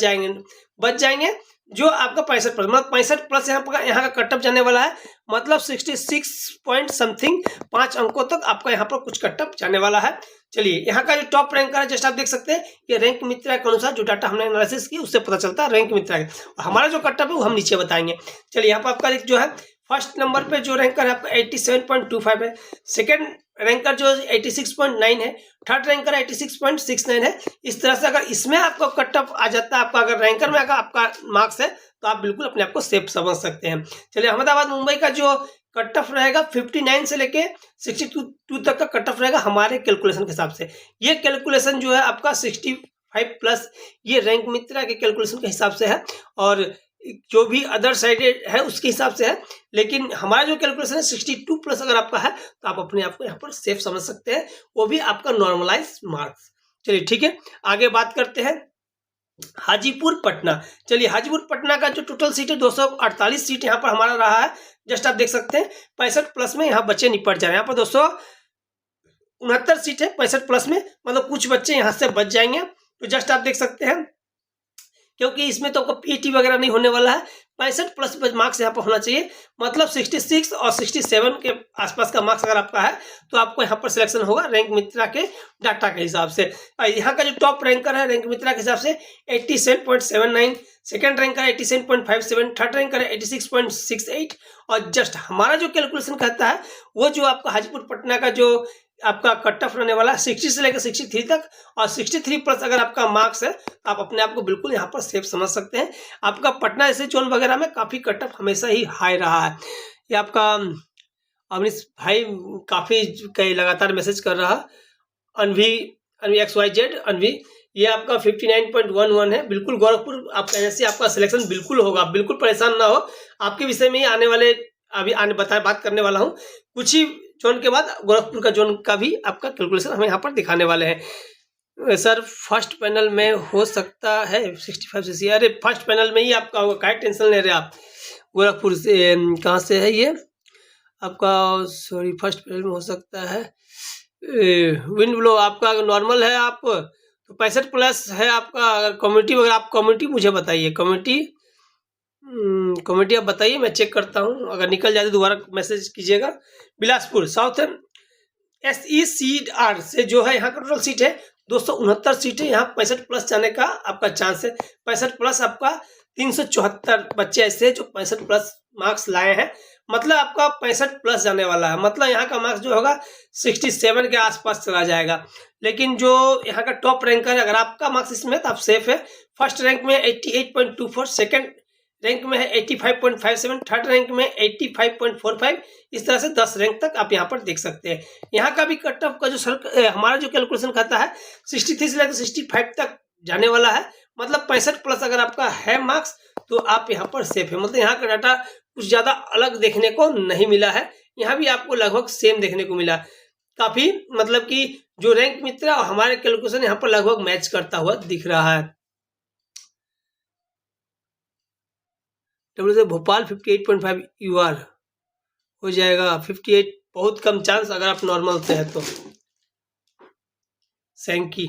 जाएंगे जो आपका 65 प्लस, मतलब 65 प्लस यहाँ का कटअप जाने वाला है, मतलब 66 पॉइंट समथिंग 5 अंकों तक आपका यहाँ पर कुछ कटअप जाने वाला है। चलिए यहाँ का जो टॉप रैंकर है जस्ट आप देख सकते हैं ये रैंक मित्रा के अनुसार जो डाटा हमने एनालिसिस की उससे पता चलता है रैंक मित्रा का, और हमारा जो कटअप है वो हम नीचे बताएंगे। चलिए यहाँ पर आपका जो है फर्स्ट नंबर पे जो रैंकर है आपका 87.25 है, सेकेंड रैंकर जो 86.9 है, थर्ड रैंकर 86.69 है। इस तरह से अगर इसमें आपका कटअप आ जाता है, आपका अगर रैंकर में अगर आपका मार्क्स है तो आप बिल्कुल अपने आप को सेफ समझ सकते हैं। चलिए अहमदाबाद मुंबई का जो कटअप रहेगा 59 से लेके 62 तक का कटअप रहेगा हमारे कैलकुलेशन के हिसाब से। ये कैलकुलेशन जो है आपका 65 प्लस ये रैंक मित्रा के कैलकुलेशन के हिसाब से है और जो भी अदर साइडेड है उसके हिसाब से है, लेकिन हमारा जो कैलकुलेशन है 62 प्लस अगर आपका है तो आप अपने आप को यहाँ पर सेफ समझ सकते हैं, वो भी आपका नॉर्मलाइज मार्क्स। चलिए ठीक है, आगे बात करते हैं हाजीपुर पटना। चलिए हाजीपुर पटना का जो टोटल सीट है 248 सीट यहाँ पर हमारा रहा है। जस्ट आप देख सकते हैं 65 प्लस में यहाँ बच्चे निपट जा रहे हैं। यहाँ पर 269 सीट है 65 प्लस में, मतलब कुछ बच्चे यहाँ से बच जाएंगे। तो जस्ट आप देख सकते हैं क्योंकि इसमें तो आपका PET वगैरह नहीं होने वाला है, 65 प्लस मार्क्स यहाँ पर होना चाहिए, मतलब 66 और 67 के आसपास का मार्क्स अगर आपका है तो आपको यहाँ पर सिलेक्शन होगा रैंक मित्रा के डाटा के हिसाब से। यहाँ का जो टॉप रैंकर है रैंक मित्रा के हिसाब से 87.79, सेकेंड रैंकर 87.57, थर्ड रैंकर 86.68 और जस्ट हमारा जो कैलकुलेशन कहता है वो जो आपका हाजीपुर पटना का जो आपका कट ऑफ रहने वाला है 60 से लेकर 63 तक, और 63 प्लस अगर आपका मार्क्स है तो आप अपने आप को बिल्कुल यहाँ पर सेफ समझ सकते हैं। आपका पटना ऐसे जोन वगैरह में काफ़ी कट ऑफ हमेशा ही हाई रहा है। ये आपका अवनीश भाई काफ़ी कई लगातार मैसेज कर रहा, अनवी XYZ अनवी, ये आपका 59.11 है। बिल्कुल गोरखपुर आप कहने से आपका सिलेक्शन बिल्कुल होगा, बिल्कुल परेशान ना हो। आपके विषय में ही आने वाले बात करने वाला हूँ। कुछ ही जोन के बाद गोरखपुर का जोन का भी आपका कैलकुलेशन हम यहाँ पर दिखाने वाले हैं। सर फर्स्ट पैनल में हो सकता है 65 से, अरे फर्स्ट पैनल में ही आपका होगा, काहे टेंशन ले रहे आप। गोरखपुर से कहाँ से है ये आपका, सॉरी फर्स्ट पैनल में हो सकता है। विंड ब्लो आपका अगर नॉर्मल है आप तो 65 प्लस है आपका। अगर कम्युनिटी वगैरह, आप कम्युनिटी मुझे बताइए, कम्युनिटी आप बताइए, मैं चेक करता हूँ। अगर निकल जाए तो दोबारा मैसेज कीजिएगा। बिलासपुर साउथर्न SECR से जो है यहाँ का टोटल सीट है 269 सीट है। यहाँ 65 प्लस जाने का आपका चांस है। 65 प्लस आपका 374 बच्चे ऐसे हैं जो 65 प्लस मार्क्स लाए हैं, मतलब आपका 65 प्लस जाने वाला है। मतलब यहाँ का मार्क्स जो होगा 67 के आसपास चला जाएगा। लेकिन जो यहाँ का टॉप रैंकर है, अगर आपका मार्क्स इसमें तो आप सेफ है। फर्स्ट रैंक में 88.24, सेकंड रैंक में है 85.57, थर्ड रैंक में 85.45, इस तरह से 10 रैंक तक आप यहाँ पर देख सकते हैं। यहाँ का भी कट ऑफ का जो हमारा जो कैलकुलेशन कहता है 63 से लेकर 65 तक जाने वाला है। मतलब 65 प्लस अगर आपका है मार्क्स तो आप यहाँ पर सेफ है। मतलब यहाँ का डाटा कुछ ज़्यादा अलग देखने को नहीं मिला है, यहाँ भी आपको लगभग सेम देखने को मिला। काफ़ी मतलब कि जो रैंक मित्र और हमारे कैलकुलेशन यहाँ पर लगभग मैच करता हुआ दिख रहा है। भोपाल 58.5 UR हो जाएगा। 58 बहुत कम चांस अगर आप नॉर्मल से है तो। सैंकी,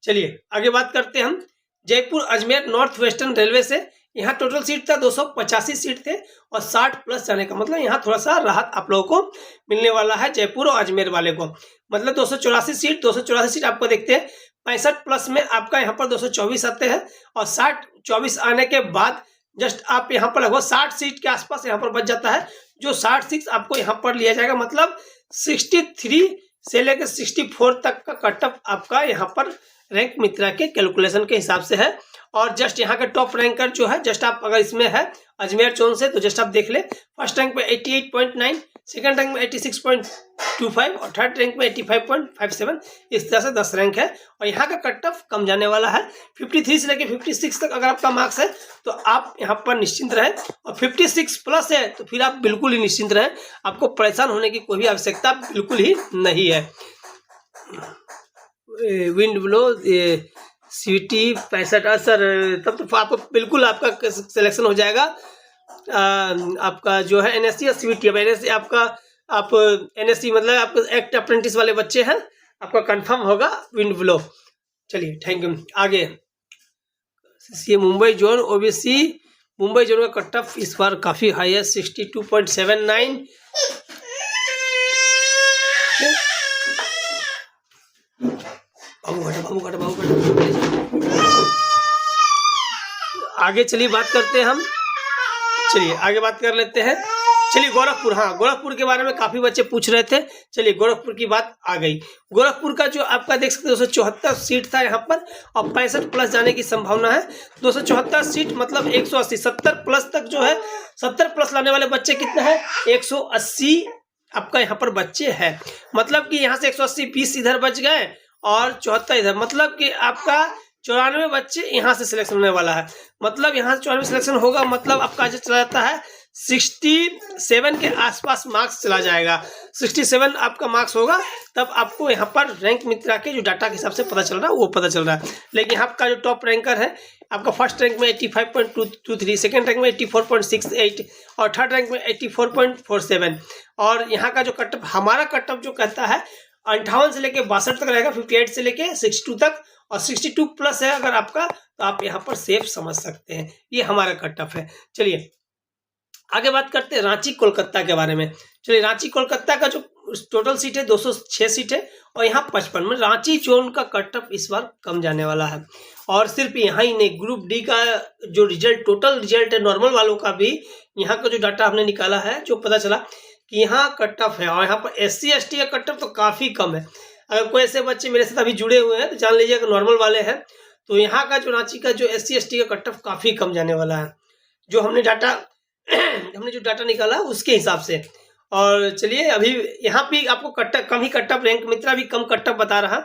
चलिए आगे बात करते हैं हम Jaipur Ajmer north western railway से। यहाँ टोटल सीट था 285 सीट थे और 60 प्लस जाने का, मतलब यहाँ थोड़ा सा राहत आप लोगों को मिलने वाला है जयपुर और अजमेर वाले को। मतलब 284 सीट आपको देखते हैं। 65 प्लस में आपका यहाँ पर 224 आते हैं और 60-24 आने के बाद जस्ट आप यहाँ पर लगभग 60 सीट के आसपास यहाँ पर बच जाता है, जो 60 आपको यहाँ पर लिया जाएगा। मतलब 63 से लेकर 64 तक का कट ऑफ आपका यहाँ पर रैंक मित्रा के कैलकुलेशन के हिसाब से है। और जस्ट यहाँ का टॉप रैंकर जो है, जस्ट आप अगर इसमें है अजमेर जोन से तो जस्ट आप देख ले, फर्स्ट रैंक में 88.9, सेकंड रैंक में 86.25 और थर्ड रैंक में 85.57, इस तरह से 10 रैंक है। और यहाँ का कट ऑफ कम जाने वाला है। 53 से लेकर 56 तक अगर आपका मार्क्स है तो आप यहाँ पर निश्चिंत रहें, और 56 प्लस है तो फिर आप बिल्कुल ही निश्चिंत रहें, आपको परेशान होने की कोई भी आवश्यकता बिल्कुल ही नहीं है। विंड ब्लो CVT 65 सर, तब तो आपको बिल्कुल आपका सिलेक्शन हो जाएगा। आपका जो है NSC और CVT, अब NSC आपका आप NSC मतलब आपका एक्ट अप्रेंटिस वाले बच्चे हैं, आपका कंफर्म होगा विंड ब्लो। चलिए थैंक यू। आगे ये Mumbai zone OBC, Mumbai zone का कट ऑफ इस बार काफ़ी हाई है 62.79। आगे चलिए बात करते हैं हम, चलिए आगे बात कर लेते हैं। चलिए गोरखपुर, हाँ गोरखपुर के बारे में काफ़ी बच्चे पूछ रहे थे। चलिए गोरखपुर की बात आ गई। गोरखपुर का जो आपका देख सकते हैं 274 सीट था यहाँ पर और 65 प्लस जाने की संभावना है। 274 सीट मतलब 180, 70 प्लस तक जो है, 70 प्लस लाने वाले बच्चे कितने हैं 180 आपका यहाँ पर बच्चे हैं। मतलब कि यहाँ से 180 20 इधर बच गए और 74 इधर, मतलब कि आपका 94 बच्चे यहाँ से सिलेक्शन होने वाला है। मतलब यहाँ से 94 सिलेक्शन होगा, मतलब आपका जो चला जाता है 67 के आसपास मार्क्स चला जाएगा। 67 आपका मार्क्स होगा तब आपको यहाँ पर रैंक मित्रा के जो डाटा के हिसाब से पता चल रहा है वो पता चल रहा है। लेकिन यहाँ का जो टॉप रैंकर है आपका फर्स्ट रैंक में 85.23, सेकंड रैंक में 84.68 और थर्ड रैंक में 84.47। और यहाँ का जो कट ऑफ, हमारा कट ऑफ जो कहता है 58 से लेके 62 तक रहेगा, 58 से लेके 62 तक, और 62 प्लस है अगर आपका तो आप यहाँ पर सेफ समझ सकते हैं। ये हमारा कट ऑफ है। चलिए आगे बात करते हैं रांची कोलकाता के बारे में। चलिए रांची कोलकाता का जो टोटल सीट है 206 सीट है और यहाँ 55 में रांची जोन का कट ऑफ इस बार कम जाने वाला है। और सिर्फ यहाँ ही नहीं, ग्रुप डी का जो रिजल्ट, टोटल रिजल्ट है नॉर्मल वालों का भी, यहाँ का जो डाटा हमने निकाला है जो पता चला कि यहाँ कट ऑफ है, और यहाँ पर SC ST का कट ऑफ तो काफ़ी कम है। अगर कोई ऐसे बच्चे मेरे साथ अभी जुड़े हुए हैं तो जान लीजिए अगर नॉर्मल वाले हैं तो यहाँ का जो रांची का जो SC ST का कट ऑफ काफ़ी कम जाने वाला है, जो हमने डाटा निकाला उसके हिसाब से। और चलिए अभी यहाँ भी आपको कट कम ही कट ऑफ, रैंक मित्रा भी कम कट ऑफ बता रहा।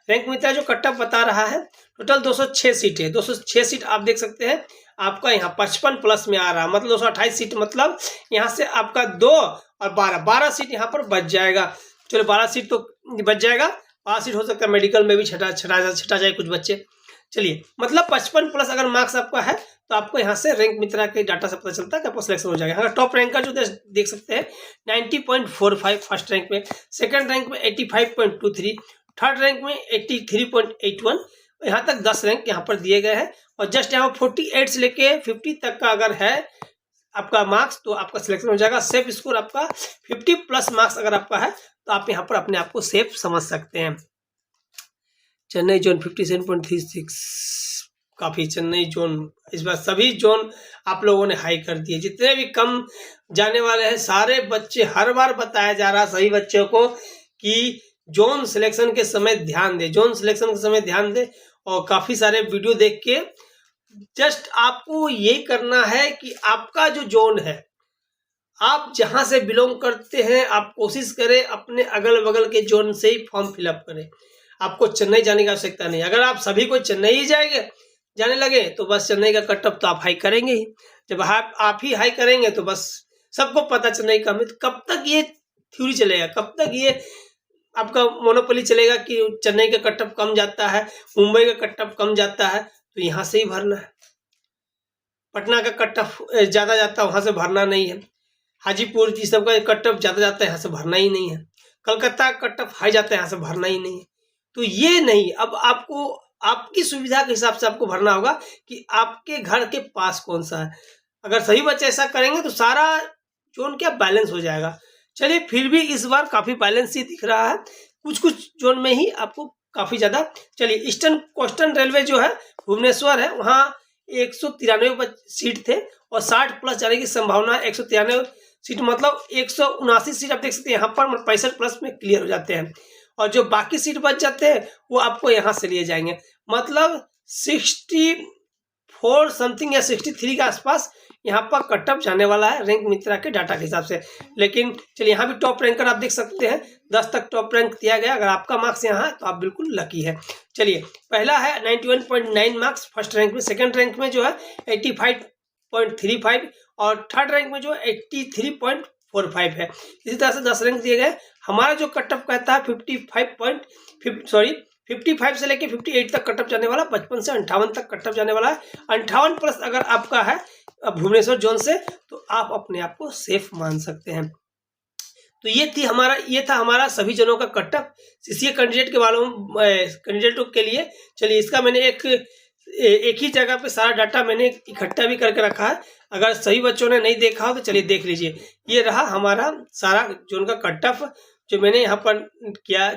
रैंक मित्रा जो कट ऑफ बता रहा है टोटल 206 सीट है। 206 सीट आप देख सकते हैं आपका यहाँ 55 प्लस में आ रहा, मतलब 228 सीट, मतलब यहाँ से आपका 2 और 12 सीट यहाँ पर बच जाएगा। चलो 12 सीट तो बच जाएगा, 12 सीट हो सकता है मेडिकल में भी छटा जाए कुछ बच्चे। चलिए मतलब 55 प्लस अगर मार्क्स आपका है तो आपको यहाँ से रैंक मित्रा के डाटा से पता चलता है कि आपको सिलेक्शन हो जाएगा। यहाँ टॉप रैंक का जो देख सकते हैं 90.45 फर्स्ट रैंक में, सेकंड रैंक में 85.23, थर्ड रैंक में 83.81, यहाँ तक 10 रैंक यहाँ पर दिए गए हैं। और जस्ट यहाँ 48 से लेके 50 तक का अगर है आपका मार्क्स तो आपका सिलेक्शन हो जाएगा। सेफ स्कोर आपका 50 प्लस मार्क्स अगर आपका है तो आप यहाँ पर अपने आप को सेफ समझ सकते हैं। चेन्नई जोन 57.36, काफ़ी चेन्नई जोन इस बार सभी जोन आप लोगों ने हाई कर दिए। जितने भी कम जाने वाले हैं सारे बच्चे, हर बार बताया जा रहा सभी बच्चों को कि जोन सिलेक्शन के समय ध्यान दे, जोन सिलेक्शन के समय ध्यान दे। और काफ़ी सारे वीडियो देख के जस्ट आपको ये करना है कि आपका जो जोन है, आप जहां से बिलोंग करते हैं, आप कोशिश करें अपने अगल बगल के जोन से ही फॉर्म फिलअप करें। आपको चेन्नई जाने की आवश्यकता नहीं। अगर आप सभी को चेन्नई ही जाने लगे तो बस चेन्नई का कट ऑफ तो आप हाई करेंगे ही। जब आप ही हाई करेंगे तो बस सबको पता चेन्नई का में, तो कब तक ये थ्योरी चलेगा, कब तक ये आपका मोनोपोली चलेगा कि चेन्नई का कट ऑफ कम जाता है, मुंबई का कट ऑफ कम जाता है तो यहाँ से ही भरना है। पटना का कट ऑफ ज़्यादा जाता है, वहाँ से भरना नहीं है। हाजीपुर जी सब का कट ऑफ ज़्यादा जाता है, यहाँ से भरना ही नहीं है। कलकत्ता का कट ऑफ हाई जाता है, यहाँ से भरना ही नहीं है। तो ये नहीं, अब आपको आपकी सुविधा के हिसाब से आपको भरना होगा कि आपके घर के पास कौन सा है। अगर सभी बच्चे ऐसा करेंगे तो सारा जोन क्या बैलेंस हो जाएगा। चलिए फिर भी इस बार काफ़ी बैलेंस ही दिख रहा है, कुछ जोन में ही आपको काफ़ी ज़्यादा। चलिए ईस्टर्न कोस्टर्न रेलवे जो है भुवनेश्वर है, वहाँ 193 सीट थे और 60 प्लस जाने की संभावना है। 193 सीट मतलब 179 सीट आप देख सकते हैं यहाँ पर 65 प्लस में क्लियर हो जाते हैं। और जो बाकी सीट बच जाते हैं वो आपको यहाँ से लिए जाएंगे, मतलब 64 समथिंग या 63 के आसपास यहाँ पर कट ऑफ जाने वाला है रैंक मित्रा के डाटा के हिसाब से। लेकिन चलिए यहाँ भी टॉप रैंकर आप देख सकते हैं 10 तक टॉप रैंक दिया गया। अगर आपका मार्क्स यहाँ है तो आप बिल्कुल लकी है। चलिए पहला है 91.9 मार्क्स फर्स्ट रैंक में, सेकंड रैंक में जो है 85.35 और थर्ड रैंक में जो 83.45 है। इसी तरह से 10 रैंक दिए गए। हमारा जो कट ऑफ कहता है 55 से लेके 58 तक कट ऑफ जाने वाला, 55 से 58 तक कट ऑफ जाने वाला है। 58 प्लस अगर आपका है भुवनेश्वर जोन से तो आप अपने आप को सेफ मान सकते हैं। तो ये था हमारा सभी जनों का कट ऑफ सीसीए कैंडिडेटों के लिए। चलिए इसका मैंने एक ही जगह पे सारा डाटा मैंने इकट्ठा भी करके रखा है। अगर सही बच्चों ने नहीं देखा हो तो चलिए देख लीजिए। ये रहा हमारा सारा जोन का कट ऑफ जो मैंने यहाँ पर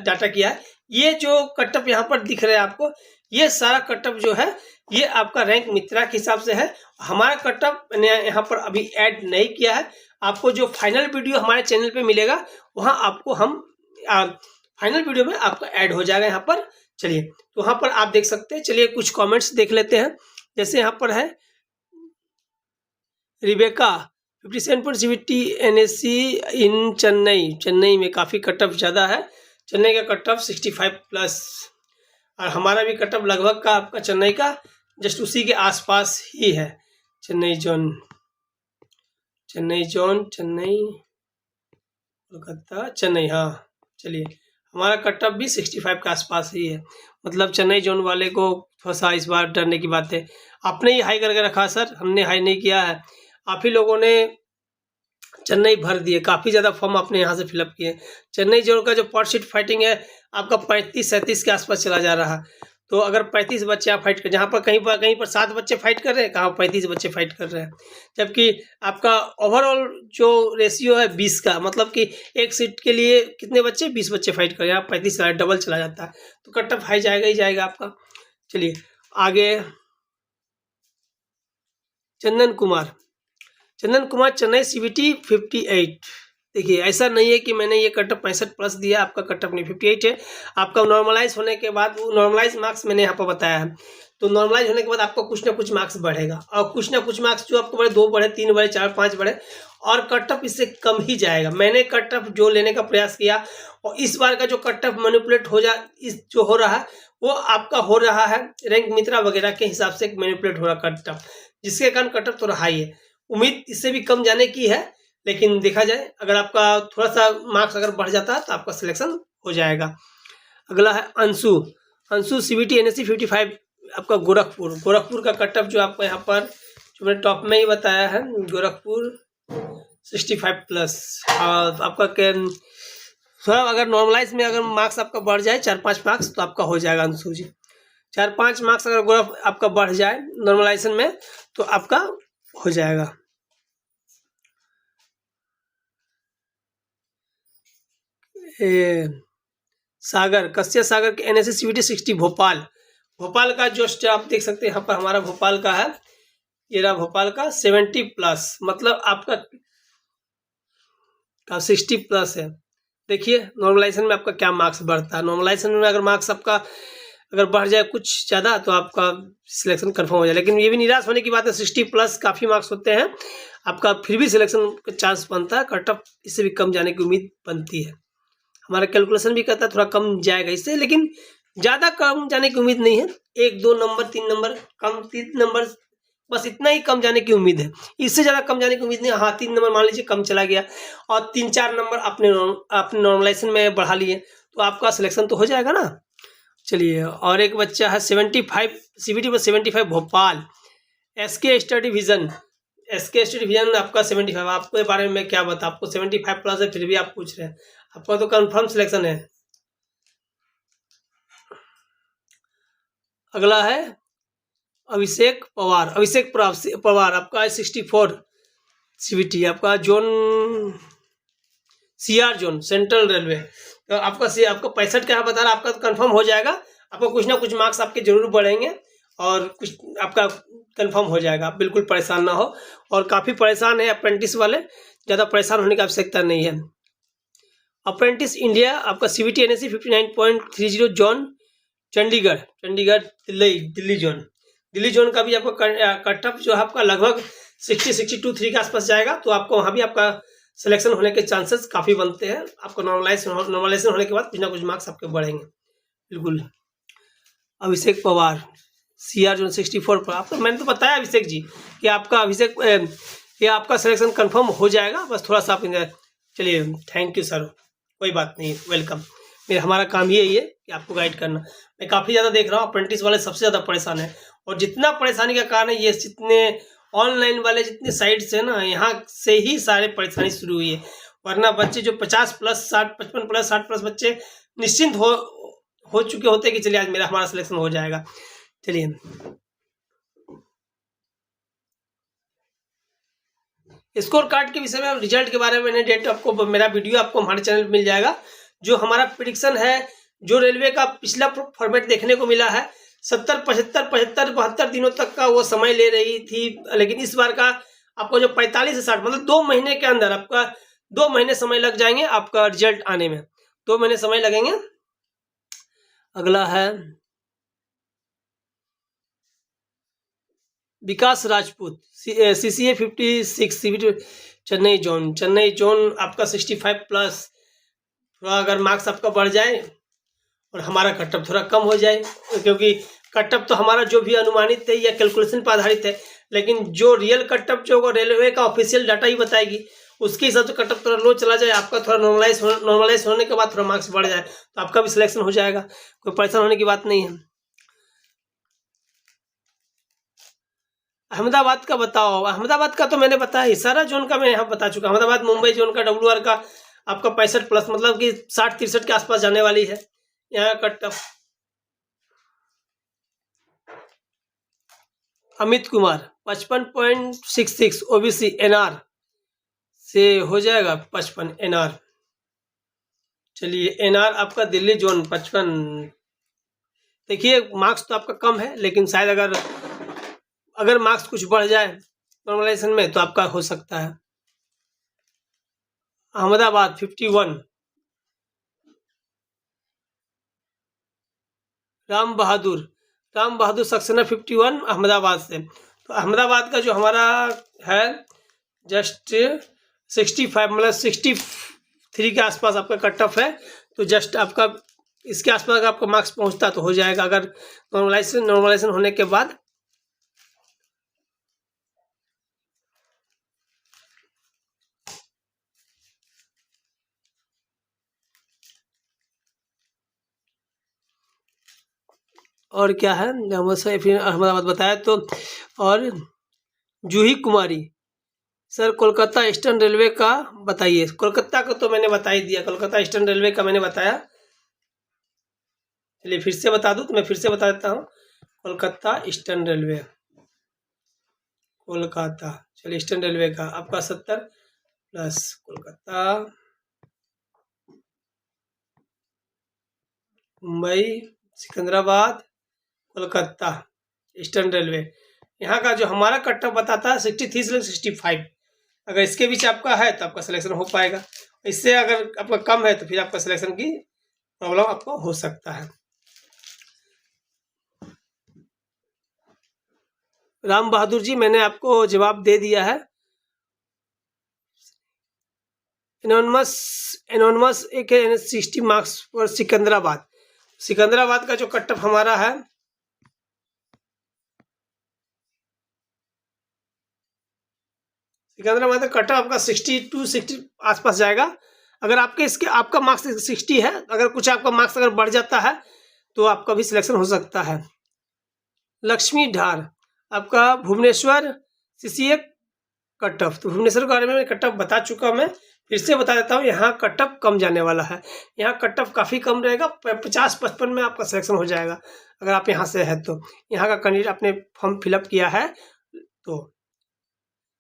डाटा किया है। ये जो कट ऑफ यहाँ पर दिख रहा है आपको, ये सारा कट ऑफ जो है ये आपका रैंक मित्रा के हिसाब से है। हमारा कट ऑफ मैंने यहाँ पर अभी ऐड नहीं किया है। आपको जो फाइनल वीडियो हमारे चैनल पे मिलेगा वहाँ आपको हम फाइनल वीडियो में आपका ऐड हो जाएगा यहाँ पर। चलिए तो वहाँ पर आप देख सकते हैं। चलिए कुछ कमेंट्स देख लेते हैं। जैसे यहाँ पर है रिबेका 57.70 NSC इन चेन्नई में काफ़ी कट ऑफ ज़्यादा है। चेन्नई का कट ऑफ 65 प्लस और हमारा भी कट ऑफ लगभग का आपका चेन्नई का जस्ट उसी के आसपास ही है। चेन्नई कोलकाता चेन्नई, हाँ चलिए हमारा कट ऑफ भी 65 के आसपास ही है। मतलब चेन्नई जोन वाले को थोड़ा सा इस बार डरने की बात है। आपने ही हाई करके रखा सर, हमने हाई नहीं किया है। आप ही लोगों ने चेन्नई भर दिए, काफ़ी ज़्यादा फॉर्म आपने यहाँ से फिलअप किए। चेन्नई जोन का जो पर सीट फाइटिंग है आपका 35-37 के आसपास चला जा रहा। तो अगर 35 बच्चे आप फाइट कर, जहाँ पर कहीं पर 7 बच्चे फाइट कर रहे हैं, कहाँ 35 बच्चे फाइट कर रहे हैं। जबकि आपका ओवरऑल जो रेशियो है 20 का, मतलब कि एक सीट के लिए कितने बच्चे, 20 बच्चे फाइट कर रहे हैं। आप 35 डबल चला जाता है तो कट ऑफ हाई जाएगा ही जाएगा आपका। चलिए आगे चंदन कुमार चेन्नई CBT 58 देखिए ऐसा नहीं है कि मैंने ये कट ऑफ 65+ दिया, आपका कट ऑफ नहीं 58 है। आपका नॉर्मलाइज होने के बाद वो नॉर्मलाइज मार्क्स मैंने यहाँ पर बताया है, तो नॉर्मलाइज होने के बाद आपको कुछ ना कुछ मार्क्स बढ़ेगा, और कुछ ना कुछ मार्क्स जो आपको बढ़े, 2 बढ़े, 3 बढ़े, 4, 5 बढ़े, और कट ऑफ इससे कम ही जाएगा। मैंने कट ऑफ जो लेने का प्रयास किया, और इस बार का जो कट ऑफ मैनिपुलेट जो हो रहा है वो आपका हो रहा है रैंक मित्रा वगैरह के हिसाब से मैनिपुलेट हो रहा कट ऑफ, जिसके कारण कट ऑफ थोड़ा हाई है। उम्मीद इससे भी कम जाने की है, लेकिन देखा जाए अगर आपका थोड़ा सा मार्क्स अगर बढ़ जाता है तो आपका सिलेक्शन हो जाएगा। अगला है अंशु CBT NSE 55, आपका गोरखपुर का कट ऑफ जो आपको यहाँ पर जो मैंने टॉप में ही बताया है, गोरखपुर 65+। और आपका थोड़ा अगर नॉर्मलाइज में अगर मार्क्स आपका बढ़ जाए 4-5 मार्क्स तो आपका हो जाएगा अंशु जी। 4-5 मार्क्स अगर आपका बढ़ जाए नॉर्मलाइजेशन में तो आपका हो जाएगा। कश्यप सागर के NSE CBT 60 भोपाल का जो आप देख सकते हैं यहाँ पर हमारा भोपाल का है, ये रहा भोपाल का 70+, मतलब आपका 60+ है। देखिए नॉर्मलाइजेशन में आपका क्या मार्क्स बढ़ता है। नॉर्मलाइजेशन में अगर मार्क्स आपका अगर बढ़ जाए कुछ ज़्यादा तो आपका सिलेक्शन कंफर्म हो जाए, लेकिन ये भी निराश होने की बात है, 60+ काफ़ी मार्क्स होते हैं आपका, फिर भी सिलेक्शन का चांस बनता है। कट ऑफ इससे भी कम जाने की उम्मीद बनती है। हमारा कैलकुलेशन भी कहता है थोड़ा कम जाएगा इससे, लेकिन ज़्यादा कम जाने की उम्मीद नहीं है। 1-2 नंबर 3 नंबर कम, 3 नंबर बस इतना ही कम जाने की उम्मीद है, इससे ज़्यादा कम जाने की उम्मीद नहीं। हाँ 3 नंबर मान लीजिए कम चला गया और 3-4 नंबर आपने नॉर्मलाइजेशन में बढ़ा लिए तो आपका सिलेक्शन तो हो जाएगा ना। चलिए, और एक बच्चा है 75 CBT में 75 भोपाल, SK स्टडी विजन आपका 75। आपके बारे में मैं क्या बता, आपको 75+ है फिर भी आप पूछ रहे हैं, आपका तो कंफर्म सिलेक्शन है। अगला है अभिषेक पवार आपका 64 CBT, आपका zone CR zone central railway. तो आपका 65 क्या बता रहा है, आपका तो कंफर्म हो जाएगा। आपको कुछ ना कुछ मार्क्स आपके जरूर बढ़ेंगे और कुछ आपका कंफर्म हो जाएगा, आप बिल्कुल परेशान ना हो। और काफ़ी परेशान है अप्रेंटिस वाले, ज़्यादा परेशान होने की आवश्यकता नहीं है। अप्रेंटिस इंडिया आपका CBT NSE 59.30 zone Chandigarh Delhi zone का भी आपको कट ऑफ जो है आपका लगभग 62-63 के आसपास जाएगा, तो आपको वहाँ भी आपका सिलेक्शन होने के चांसेस काफ़ी बनते हैं। आपको नॉर्मलाइजेशन होने के बाद कुछ ना कुछ मार्क्स आपके बढ़ेंगे बिल्कुल। अभिषेक पवार CR जोन 64 पर आपको मैंने तो बताया अभिषेक जी कि आपका ये आपका सिलेक्शन कंफर्म हो जाएगा, बस थोड़ा सा आप चलिए। थैंक यू सर, कोई बात नहीं, वेलकम। हमारा काम ही यही है कि आपको गाइड करना। मैं काफ़ी ज़्यादा देख रहा हूँ अप्रेंटिस वाले सबसे ज़्यादा परेशान है, और जितना परेशानी का कारण है ये जितने ऑनलाइन वाले जितने साइट्स है ना, यहाँ से ही सारे परेशानी शुरू हुई है। वरना बच्चे जो 50+, 60, 55+, 60+ बच्चे निश्चिंत हो चुके होते कि चलिए आज हमारा सिलेक्शन हो जाएगा। चलिए, स्कोर कार्ड के विषय में, रिजल्ट के बारे में मैंने डेट आपको मेरा वीडियो आपको हमारे चैनल पर मिल जाएगा। जो हमारा प्रेडिक्शन है, जो रेलवे का पिछला फॉर्मेट देखने को मिला है, 70, 75, 72 दिनों तक का वो समय ले रही थी, लेकिन इस बार का आपको जो 45 से 60 मतलब 2 महीने के अंदर आपका 2 महीने समय लग जाएंगे आपका रिजल्ट आने में, 2 महीने समय लगेंगे। अगला है Vikas Rajput CCA 56 CBT Chennai zone आपका 65+। थोड़ा अगर मार्क्स आपका बढ़ जाए और हमारा कट ऑफ थोड़ा कम हो जाए, क्योंकि कट ऑफ तो हमारा जो भी अनुमानित है या कैलकुलेशन पर आधारित है, लेकिन जो रियल कट ऑफ जो रेलवे का ऑफिशियल डाटा ही बताएगी, उसके हिसाब से कट ऑफ थोड़ा लो चला जाए, आपका थोड़ा नॉर्मलाइज होने के बाद थोड़ा मार्क्स बढ़ जाए तो आपका भी सिलेक्शन हो जाएगा, कोई परेशान होने की बात नहीं है। अहमदाबाद का बताओ, अहमदाबाद का तो मैंने बताया, सारा जोन का मैं यहाँ बता चुका। अहमदाबाद मुंबई जोन का WR का आपका 65+, मतलब कि 60-63 के आसपास जाने वाली है यहाँ cut off. Amit Kumar 55.66 OBC NR से हो जाएगा 55 NR। चलिए, NR आपका दिल्ली जोन 55। देखिए मार्क्स तो आपका कम है, लेकिन शायद अगर मार्क्स कुछ बढ़ जाए नॉर्मलाइजेशन में तो आपका हो सकता है। अहमदाबाद 51, राम बहादुर सक्सेना 51 अहमदाबाद से। तो अहमदाबाद का जो हमारा है जस्ट 65 मतलब 63 के आसपास आपका कट ऑफ है। तो जस्ट आपका इसके आसपास अगर आपका मार्क्स पहुंचता तो हो जाएगा, अगर नॉर्मलाइजेशन होने के बाद। और क्या है फिर अहमदाबाद बताया तो। और Juhi Kumari sir Kolkata eastern railway का बताइए। कोलकाता का तो मैंने बता ही दिया, कोलकाता ईस्टर्न रेलवे का मैंने बताया। चलिए फिर से बता दूं तो मैं फिर से बता देता हूँ। कोलकाता ईस्टर्न रेलवे, कोलकाता, चलिए ईस्टर्न रेलवे का आपका 70 plus Kolkata, Mumbai, Secunderabad, Kolkata eastern railway. यहाँ का जो हमारा कट ऑफ बताता है 63 से 65। अगर इसके बीच आपका है तो आपका सिलेक्शन हो पाएगा, इससे अगर आपका कम है तो फिर आपका सिलेक्शन की प्रॉब्लम आपको हो सकता है। राम बहादुर जी मैंने आपको जवाब दे दिया है। एनोनमस एक 60 मार्क्स और सिकंदराबाद का जो कट ऑफ हमारा है सिकंदराबाद का कट ऑफ आपका 60 आसपास जाएगा। अगर आपका मार्क्स 60 है, अगर कुछ आपका मार्क्स अगर बढ़ जाता है तो आपका भी सिलेक्शन हो सकता है। लक्ष्मी ढार आपका भुवनेश्वर CCA कट ऑफ, तो भुवनेश्वर के बारे में कट ऑफ बता चुका मैं, फिर से बता देता हूँ। यहाँ कट ऑफ कम जाने वाला है, यहाँ कट ऑफ काफ़ी कम रहेगा, 50-55 में आपका सिलेक्शन हो जाएगा अगर आप यहाँ से है तो। यहाँ का कैंडिडेट आपने फॉर्म फिलअप किया है तो।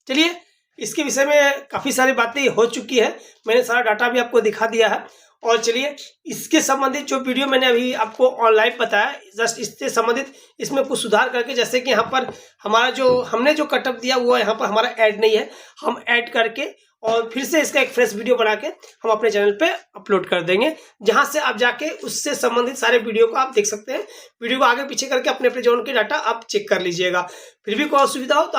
चलिए इसके विषय में काफ़ी सारी बातें हो चुकी है, मैंने सारा डाटा भी आपको दिखा दिया है। और चलिए इसके संबंधित जो वीडियो मैंने अभी आपको ऑनलाइन बताया, जस्ट इससे संबंधित इसमें कुछ सुधार करके, जैसे कि यहाँ पर हमारा जो हमने जो कट ऑफ दिया वो यहाँ पर हमारा ऐड नहीं है, हम ऐड करके और फिर से इसका एक फ्रेश वीडियो बना के हम अपने चैनल पे अपलोड कर देंगे, जहां से आप जाके उससे संबंधित सारे वीडियो को आप देख सकते हैं। वीडियो को आगे पीछे करके अपने अपने जोन के डाटा आप चेक कर लीजिएगा। फिर भी कोई असुविधा हो तो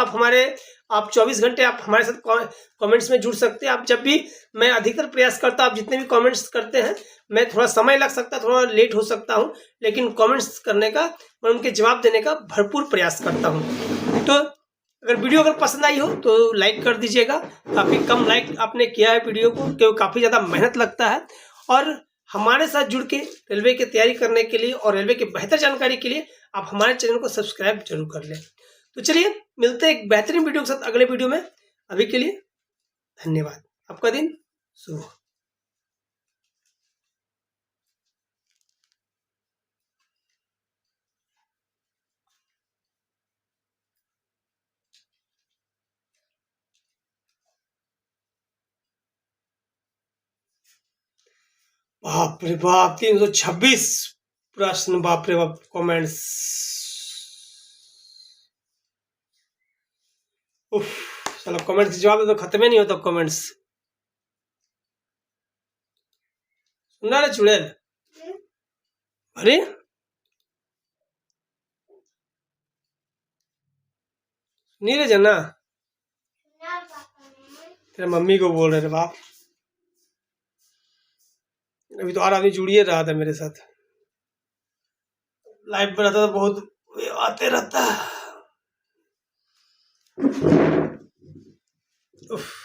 आप 24 घंटे आप हमारे साथ कमेंट्स में जुड़ सकते हैं। आप जब भी, मैं अधिकतर प्रयास करता हूँ, आप जितने भी कमेंट्स करते हैं, मैं थोड़ा समय लग सकता है, थोड़ा लेट हो सकता हूँ, लेकिन कमेंट्स करने का, मैं उनके जवाब देने का भरपूर प्रयास करता हूँ। तो अगर वीडियो अगर पसंद आई हो तो लाइक कर दीजिएगा। काफ़ी कम लाइक आपने किया है वीडियो को, क्योंकि काफ़ी ज़्यादा मेहनत लगता है। और हमारे साथ जुड़ के रेलवे की तैयारी करने के लिए और रेलवे की बेहतर जानकारी के लिए आप हमारे चैनल को सब्सक्राइब जरूर कर लें। तो चलिए मिलते हैं एक बेहतरीन वीडियो के साथ अगले वीडियो में। अभी के लिए धन्यवाद, आपका दिन शुभ हो। बाप रे बाप, 326 प्रश्न, बाप रे बाप कमेंट्स। उफ, चलो कमेंट्स जवाब दे तो खत्म ही नहीं होता कमेंट्स। सुन रहा है चुड़ैल? अरे नहीं रे जना, तेरे मम्मी को बोल रहे थे बाप। अभी तो और आदमी जुड़िए रहा था मेरे साथ, लाइव पर रहता था, बहुत आते रहता है। उफ।